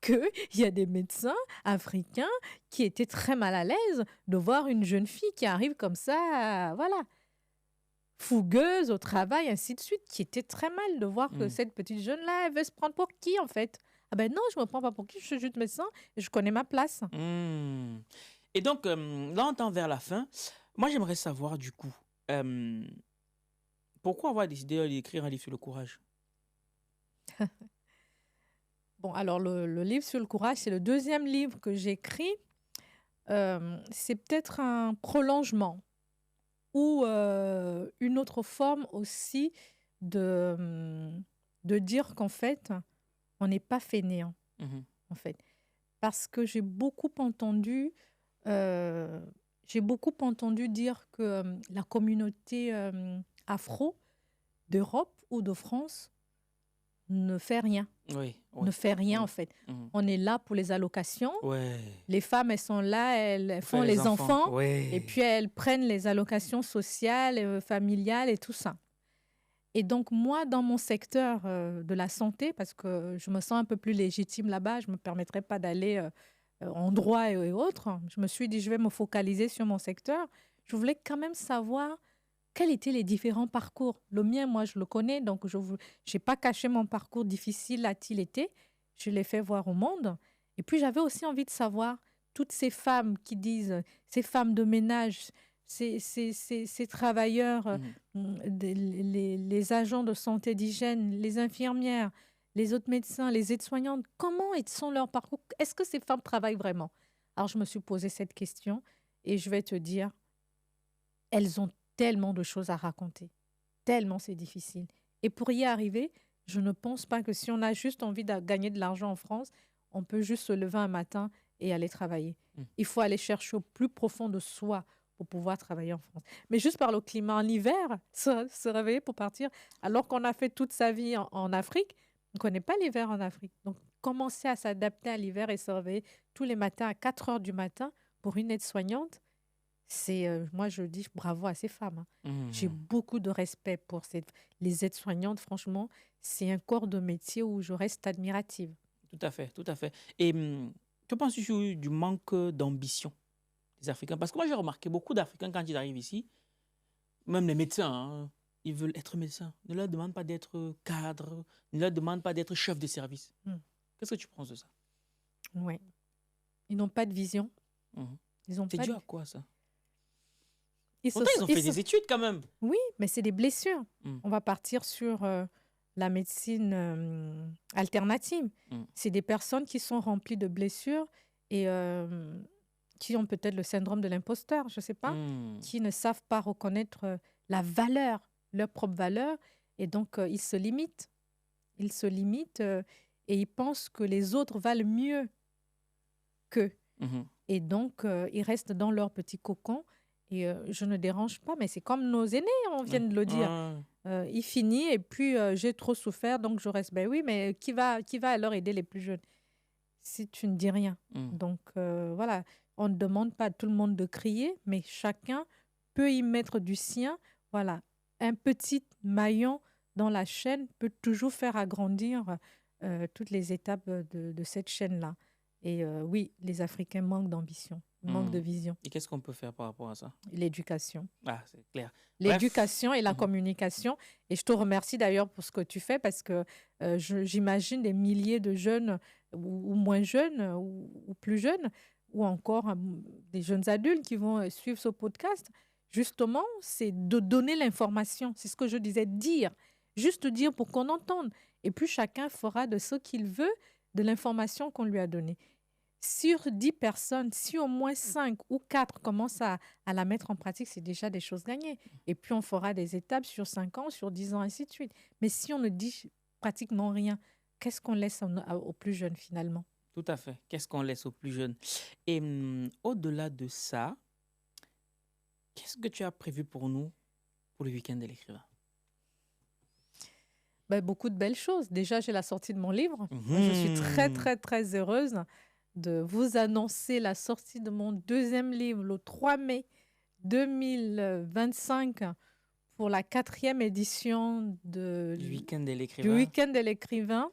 Speaker 1: qu'il y a des médecins africains qui étaient très mal à l'aise de voir une jeune fille qui arrive comme ça, voilà, fougueuse au travail, ainsi de suite, qui était très mal de voir que cette petite jeune-là, elle veut se prendre pour qui, en fait? Ah ben non, je ne me prends pas pour qui, je suis juste médecin et je connais ma place.
Speaker 2: Et donc, là, on tend vers la fin. Moi, j'aimerais savoir, du coup, pourquoi avoir décidé d'écrire un livre sur le courage?
Speaker 1: Bon, alors le livre sur le courage, c'est le deuxième livre que j'écris. C'est peut-être un prolongement ou une autre forme aussi de dire qu'en fait, on n'est pas fainéant, en fait. Parce que j'ai beaucoup entendu dire que la communauté afro d'Europe ou de France ne fait rien. Ne fait rien, en fait. On est là pour les allocations. Les femmes, elles sont là, elles font les enfants. Et puis, elles prennent les allocations sociales, familiales et tout ça. Et donc, moi, dans mon secteur de la santé, parce que je me sens un peu plus légitime là-bas, je ne me permettrai pas d'aller en droit et autres. Je me suis dit, je vais me focaliser sur mon secteur. Je voulais quand même savoir quels étaient les différents parcours. Le mien, moi, je le connais, donc je n'ai pas caché mon parcours difficile a-t-il été. Je l'ai fait voir au monde. Et puis, j'avais aussi envie de savoir toutes ces femmes qui disent, ces femmes de ménage, ces travailleurs, les agents de santé, d'hygiène, les infirmières, les autres médecins, les aides-soignantes, comment sont leurs parcours? Est-ce que ces femmes travaillent vraiment? Alors, je me suis posé cette question et je vais te dire, elles ont tellement de choses à raconter, tellement c'est difficile. Et pour y arriver, je ne pense pas que si on a juste envie de gagner de l'argent en France, on peut juste se lever un matin et aller travailler. Il faut aller chercher au plus profond de soi pour pouvoir travailler en France. Mais juste par le climat en hiver, se réveiller pour partir, alors qu'on a fait toute sa vie en Afrique, on ne connaît pas l'hiver en Afrique. Donc, commencer à s'adapter à l'hiver et se réveiller tous les matins à 4 heures du matin pour une aide-soignante, moi, je dis bravo à ces femmes. J'ai beaucoup de respect pour les aides-soignantes. Franchement, c'est un corps de métier où je reste admirative.
Speaker 2: Tout à fait, tout à fait. Et que penses-tu du manque d'ambition des Africains? Parce que moi, j'ai remarqué beaucoup d'Africains, quand ils arrivent ici, même les médecins, ils veulent être médecins. Ne leur demande pas d'être cadre, ne leur demande pas d'être chef de service. Qu'est-ce que tu penses de ça?
Speaker 1: Oui. Ils n'ont pas de vision.
Speaker 2: C'est dû à quoi, ça?
Speaker 1: Pourtant,
Speaker 2: ils ont fait des études quand même.
Speaker 1: Oui, mais c'est des blessures. On va partir sur la médecine alternative. C'est des personnes qui sont remplies de blessures et qui ont peut-être le syndrome de l'imposteur, je ne sais pas, qui ne savent pas reconnaître la valeur, leur propre valeur. Et donc, ils se limitent. Ils se limitent et ils pensent que les autres valent mieux qu'eux. Et donc, ils restent dans leur petit cocon. Et je ne dérange pas, mais c'est comme nos aînés, on vient de le dire. Il finit et puis j'ai trop souffert, donc je reste. Ben oui, mais qui va alors aider les plus jeunes si tu ne dis rien? Donc voilà, on ne demande pas à tout le monde de crier, mais chacun peut y mettre du sien. Voilà, un petit maillon dans la chaîne peut toujours faire agrandir toutes les étapes de cette chaîne-là. Et oui, les Africains manquent d'ambition. Manque de vision.
Speaker 2: Et qu'est-ce qu'on peut faire par rapport à ça?
Speaker 1: L'éducation.
Speaker 2: Ah, c'est clair.
Speaker 1: L'éducation et la communication. Et je te remercie d'ailleurs pour ce que tu fais parce que j'imagine des milliers de jeunes ou moins jeunes ou plus jeunes ou encore des jeunes adultes qui vont suivre ce podcast. Justement, c'est de donner l'information. C'est ce que je disais, dire. Juste dire pour qu'on entende. Et puis chacun fera de ce qu'il veut de l'information qu'on lui a donnée. Sur 10 personnes, si au moins 5 ou 4 commencent à la mettre en pratique, c'est déjà des choses gagnées. Et puis, on fera des étapes sur 5 ans, sur 10 ans, ainsi de suite. Mais si on ne dit pratiquement rien, qu'est-ce qu'on laisse aux plus jeunes, finalement?
Speaker 2: Tout à fait. Qu'est-ce qu'on laisse aux plus jeunes? Et au-delà de ça, qu'est-ce que tu as prévu pour nous pour le week-end de l'écrivain?
Speaker 1: Beaucoup de belles choses. Déjà, j'ai la sortie de mon livre. Je suis très, très, très heureuse de vous annoncer la sortie de mon deuxième livre le 3 mai 2025 pour la 4e édition
Speaker 2: Du week-end de
Speaker 1: du
Speaker 2: l'écrivain.
Speaker 1: Week-end de l'écrivain,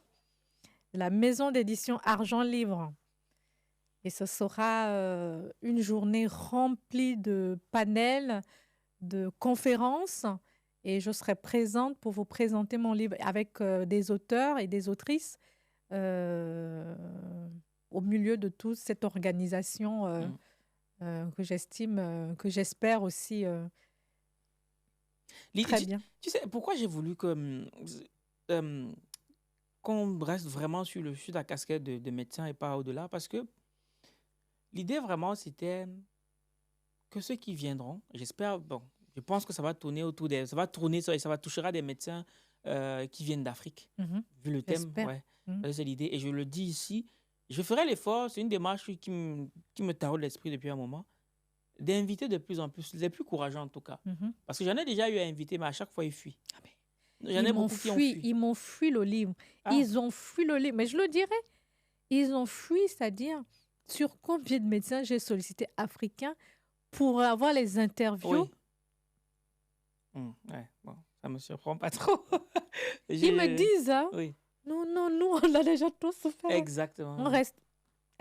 Speaker 1: la maison d'édition Argent Livre. Et ce sera une journée remplie de panels, de conférences. Et je serai présente pour vous présenter mon livre avec des auteurs et des autrices au milieu de toute cette organisation que j'espère aussi très bien.
Speaker 2: Tu sais, pourquoi j'ai voulu qu'on reste vraiment sur la casquette de médecin et pas au-delà? Parce que l'idée vraiment, c'était que ceux qui viendront, j'espère, bon, je pense que ça va tourner ça va tourner et ça va touchera des médecins qui viennent d'Afrique, vu le thème. Ouais, c'est l'idée. Et je le dis ici, je ferai l'effort, c'est une démarche qui me taraude l'esprit depuis un moment, d'inviter de plus en plus, les plus courageux en tout cas. Parce que j'en ai déjà eu à inviter, mais à chaque fois, ils fuient. J'en ai beaucoup qui ont fui.
Speaker 1: Ils m'ont fui le livre. Ils ont fui le livre. Mais je le dirais, ils ont fui, c'est-à-dire sur combien de médecins j'ai sollicité africains pour avoir les interviews.
Speaker 2: Oui. Ouais, bon, ça me surprend pas trop.
Speaker 1: Ils me disent,
Speaker 2: oui.
Speaker 1: Non, nous, on a déjà tout souffert.
Speaker 2: Exactement.
Speaker 1: On reste.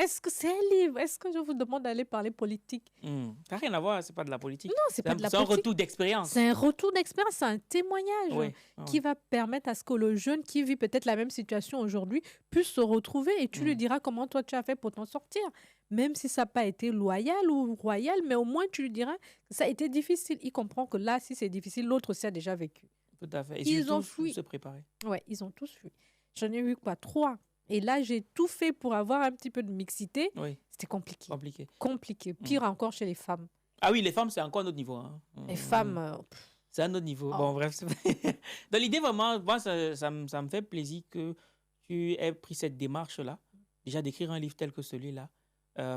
Speaker 1: Est-ce que c'est un livre? Est-ce que je vous demande d'aller parler politique?
Speaker 2: Ça n'a rien à voir, c'est pas de la politique.
Speaker 1: Non, c'est pas de la politique.
Speaker 2: C'est un retour d'expérience.
Speaker 1: C'est un retour d'expérience, c'est un témoignage qui va permettre à ce que le jeune qui vit peut-être la même situation aujourd'hui puisse se retrouver et tu lui diras comment toi tu as fait pour t'en sortir. Même si ça n'a pas été loyal ou royal, mais au moins tu lui diras que ça a été difficile. Il comprend que là, si c'est difficile, l'autre aussi a déjà vécu.
Speaker 2: Tout à fait. Et
Speaker 1: ils ont fui.
Speaker 2: Se préparer.
Speaker 1: Oui, ils ont tous fui. J'en ai eu 3. Et là, j'ai tout fait pour avoir un petit peu de mixité.
Speaker 2: Oui.
Speaker 1: C'était compliqué. Pire encore chez les femmes.
Speaker 2: Ah oui, les femmes, c'est encore un autre niveau. Hein.
Speaker 1: Les femmes...
Speaker 2: c'est un autre niveau. Bon, bref. Dans l'idée, vraiment, moi, ça me fait plaisir que tu aies pris cette démarche-là, déjà d'écrire un livre tel que celui-là,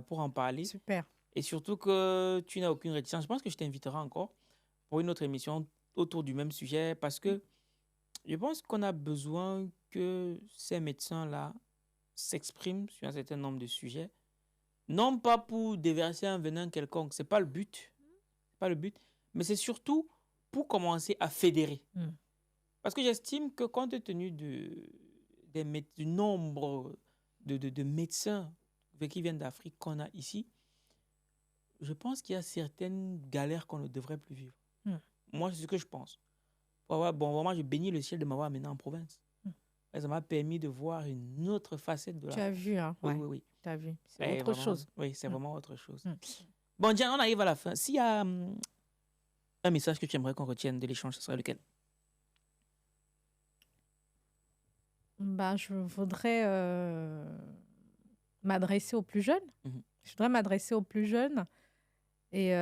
Speaker 2: pour en parler.
Speaker 1: Super.
Speaker 2: Et surtout que tu n'as aucune réticence. Je pense que je t'inviterai encore pour une autre émission autour du même sujet, parce que je pense qu'on a besoin que ces médecins-là s'expriment sur un certain nombre de sujets, non pas pour déverser un venin quelconque, c'est pas le but, mais c'est surtout pour commencer à fédérer. Parce que j'estime que compte tenu du nombre de médecins qui viennent d'Afrique qu'on a ici, je pense qu'il y a certaines galères qu'on ne devrait plus vivre. Moi, c'est ce que je pense. Vraiment, je bénis le ciel de m'avoir amené en province. Ça m'a permis de voir une autre facette de la...
Speaker 1: Tu as vu, hein?
Speaker 2: Oui.
Speaker 1: Tu as vu. C'est autre chose.
Speaker 2: Oui, c'est vraiment autre chose. Bon, Diane, on arrive à la fin. S'il y a un message que tu aimerais qu'on retienne de l'échange, ce serait lequel?
Speaker 1: Je voudrais m'adresser aux plus jeunes. Je voudrais m'adresser aux plus jeunes et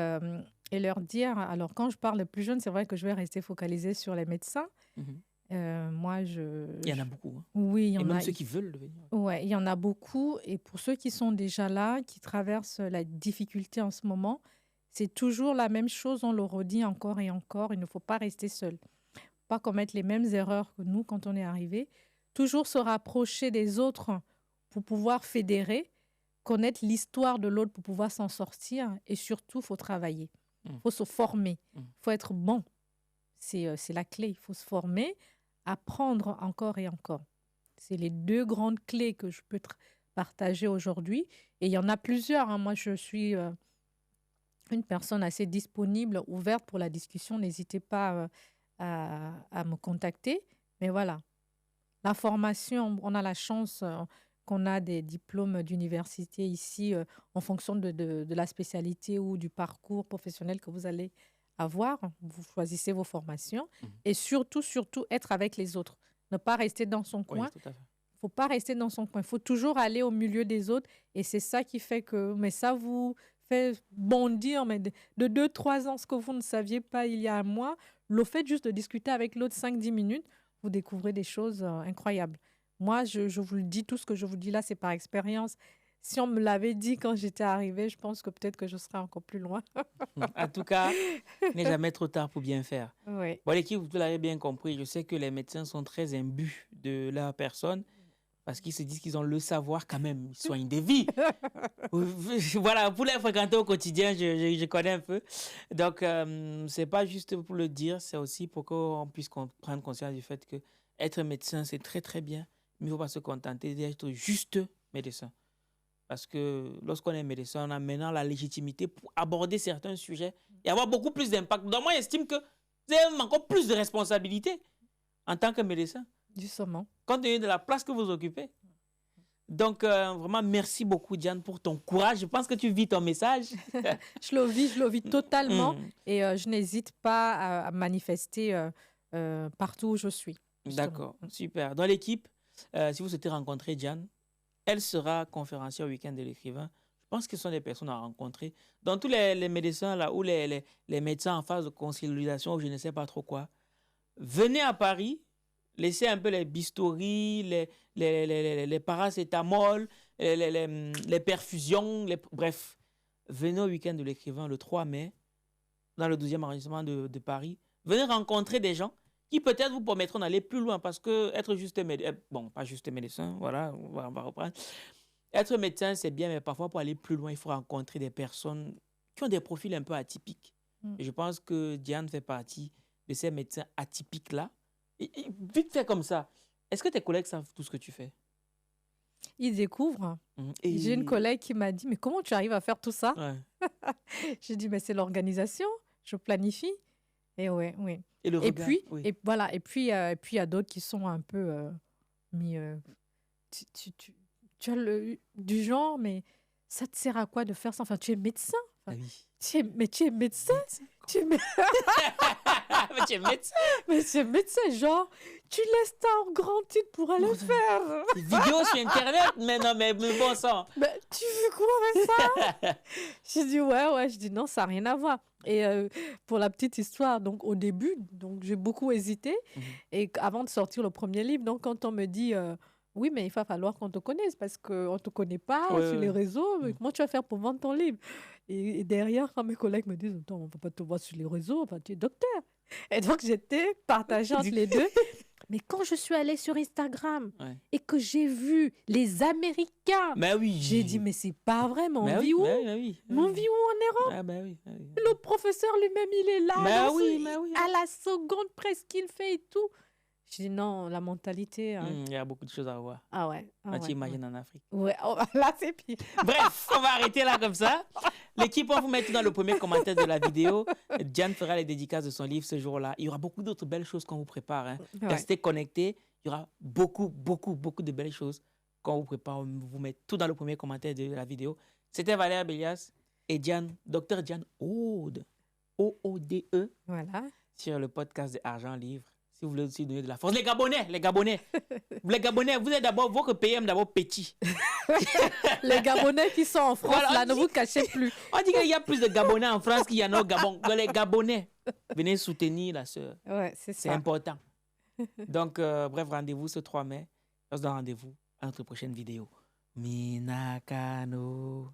Speaker 1: leur dire... Alors, quand je parle de plus jeunes, c'est vrai que je vais rester focalisée sur les médecins. Moi, il
Speaker 2: y en a beaucoup. Hein.
Speaker 1: Oui, il y en a.
Speaker 2: Et même ceux qui veulent devenir.
Speaker 1: Oui, il y en a beaucoup. Et pour ceux qui sont déjà là, qui traversent la difficulté en ce moment, c'est toujours la même chose. On le redit encore et encore. Il ne faut pas rester seul. Il ne faut pas commettre les mêmes erreurs que nous quand on est arrivé. Toujours se rapprocher des autres pour pouvoir fédérer, connaître l'histoire de l'autre pour pouvoir s'en sortir. Et surtout, il faut travailler. Il faut se former. Il faut être bon. C'est la clé. Il faut se former, apprendre encore et encore. C'est les 2 grandes clés que je peux partager aujourd'hui. Et il y en a plusieurs. Hein. Moi, je suis une personne assez disponible, ouverte pour la discussion. N'hésitez pas à me contacter. Mais voilà, la formation, on a la chance qu'on a des diplômes d'université ici en fonction de la spécialité ou du parcours professionnel que vous allez avoir. Vous choisissez vos formations et surtout, être avec les autres. Ne pas rester dans son coin. Il ne faut pas rester dans son coin. Il faut toujours aller au milieu des autres et c'est ça qui fait que... Mais ça vous fait bondir mais de 2-3 ans, ce que vous ne saviez pas il y a un mois. Le fait juste de discuter avec l'autre 5-10 minutes, vous découvrez des choses incroyables. Moi, je vous le dis, tout ce que je vous dis là, c'est par expérience. Si on me l'avait dit quand j'étais arrivée, je pense que peut-être que je serais encore plus loin.
Speaker 2: En tout cas, il n'est jamais trop tard pour bien faire.
Speaker 1: Oui.
Speaker 2: Bon, l'équipe, vous l'avez bien compris. Je sais que les médecins sont très imbus de leur personne. parce qu'ils se disent qu'ils ont le savoir quand même. Ils soignent des vies. Voilà, pour les fréquenter au quotidien, je connais un peu. Donc, c'est pas juste pour le dire, c'est aussi pour qu'on puisse prendre conscience du fait que être médecin, c'est très, très bien. Mais il ne faut pas se contenter d'être juste médecin. Parce que lorsqu'on est médecin, on a maintenant la légitimité pour aborder certains sujets et avoir beaucoup plus d'impact. Donc, moi, j'estime que vous avez encore plus de responsabilités en tant que médecin.
Speaker 1: Justement.
Speaker 2: Compte tenu de la place que vous occupez. Donc, vraiment, merci beaucoup, Diane, pour ton courage. Je pense que tu vis ton message.
Speaker 1: Je le vis totalement. Et je n'hésite pas à manifester partout où je suis.
Speaker 2: D'accord, super. Dans l'équipe, si vous souhaitez rencontrer Diane, elle sera conférencière au week-end de l'écrivain. Je pense que ce sont des personnes à rencontrer. Dans tous les médecins là, ou les médecins en phase de consolidation, ou je ne sais pas trop quoi, venez à Paris, laissez un peu les bistouri, les paracétamol, les perfusions, bref. Venez au week-end de l'écrivain le 3 mai, dans le 12e arrondissement de Paris. Venez rencontrer des gens qui peut-être vous permettront d'aller plus loin, parce que être juste médecin, bon, pas juste médecin, voilà, on va reprendre. Être médecin, c'est bien, mais parfois pour aller plus loin, il faut rencontrer des personnes qui ont des profils un peu atypiques. Et je pense que Diane fait partie de ces médecins atypiques-là. Et vite fait comme ça, est-ce que tes collègues savent tout ce que tu fais?
Speaker 1: Ils découvrent. J'ai une collègue qui m'a dit, mais comment tu arrives à faire tout ça? J'ai dit, mais c'est l'organisation, je planifie. Et ouais, oui. Et puis, et voilà. Et puis, il y a d'autres qui sont un peu mis. Tu as du genre, mais ça te sert à quoi de faire ça? Enfin, tu es médecin. Enfin, mais tu es médecin.
Speaker 2: Mais tu es médecin.
Speaker 1: Mais tu es médecin, genre, tu laisses ta grand titre pour aller faire.
Speaker 2: Des vidéos sur Internet, mais non, mais bon sang.
Speaker 1: Mais tu veux quoi avec ça? J'ai dit ouais, je dis non, ça n'a rien à voir. Et pour la petite histoire, donc au début, donc j'ai beaucoup hésité. Et avant de sortir le premier livre, donc quand on me dit oui, mais il va falloir qu'on te connaisse parce qu'on ne te connaît pas sur les réseaux. Mais comment tu vas faire pour vendre ton livre? Et derrière, quand mes collègues me disent attends, on ne va pas te voir sur les réseaux, enfin, tu es docteur. Et donc j'étais partagée entre les deux. Mais quand je suis allée sur Instagram et que j'ai vu les Américains, j'ai dit, mais c'est pas vrai, mais on vit où? On vit où en Europe? Le professeur lui-même, il est là, à la seconde presque qu'il fait et tout. Je dis non, la mentalité.
Speaker 2: Il y a beaucoup de choses à voir.
Speaker 1: Ah ouais.
Speaker 2: Tu imagines en Afrique.
Speaker 1: Ouais, là c'est pire.
Speaker 2: Bref, on va arrêter là comme ça. L'équipe, on va vous mettre dans le premier commentaire de la vidéo. Diane fera les dédicaces de son livre ce jour-là. Il y aura beaucoup d'autres belles choses qu'on vous prépare. Hein. Restez connectés. Il y aura beaucoup de belles choses qu'on vous prépare. On va vous mettre tout dans le premier commentaire de la vidéo. C'était Valère Bélias et Diane, Dr Diane Aude, O-O-D-E, sur le podcast de Argent Livre. Si vous voulez aussi donner de la force. Les Gabonais, vous êtes d'abord, votre pays est d'abord petit.
Speaker 1: Les Gabonais qui sont en France, là, ne vous cachez plus.
Speaker 2: On dit qu'il y a plus de Gabonais en France qu'il y en a au Gabon. Les Gabonais, venez soutenir la sœur.
Speaker 1: Ouais, c'est ça.
Speaker 2: C'est important. Donc, bref, rendez-vous ce 3 mai. On se donne rendez-vous à notre prochaine vidéo. Minakano.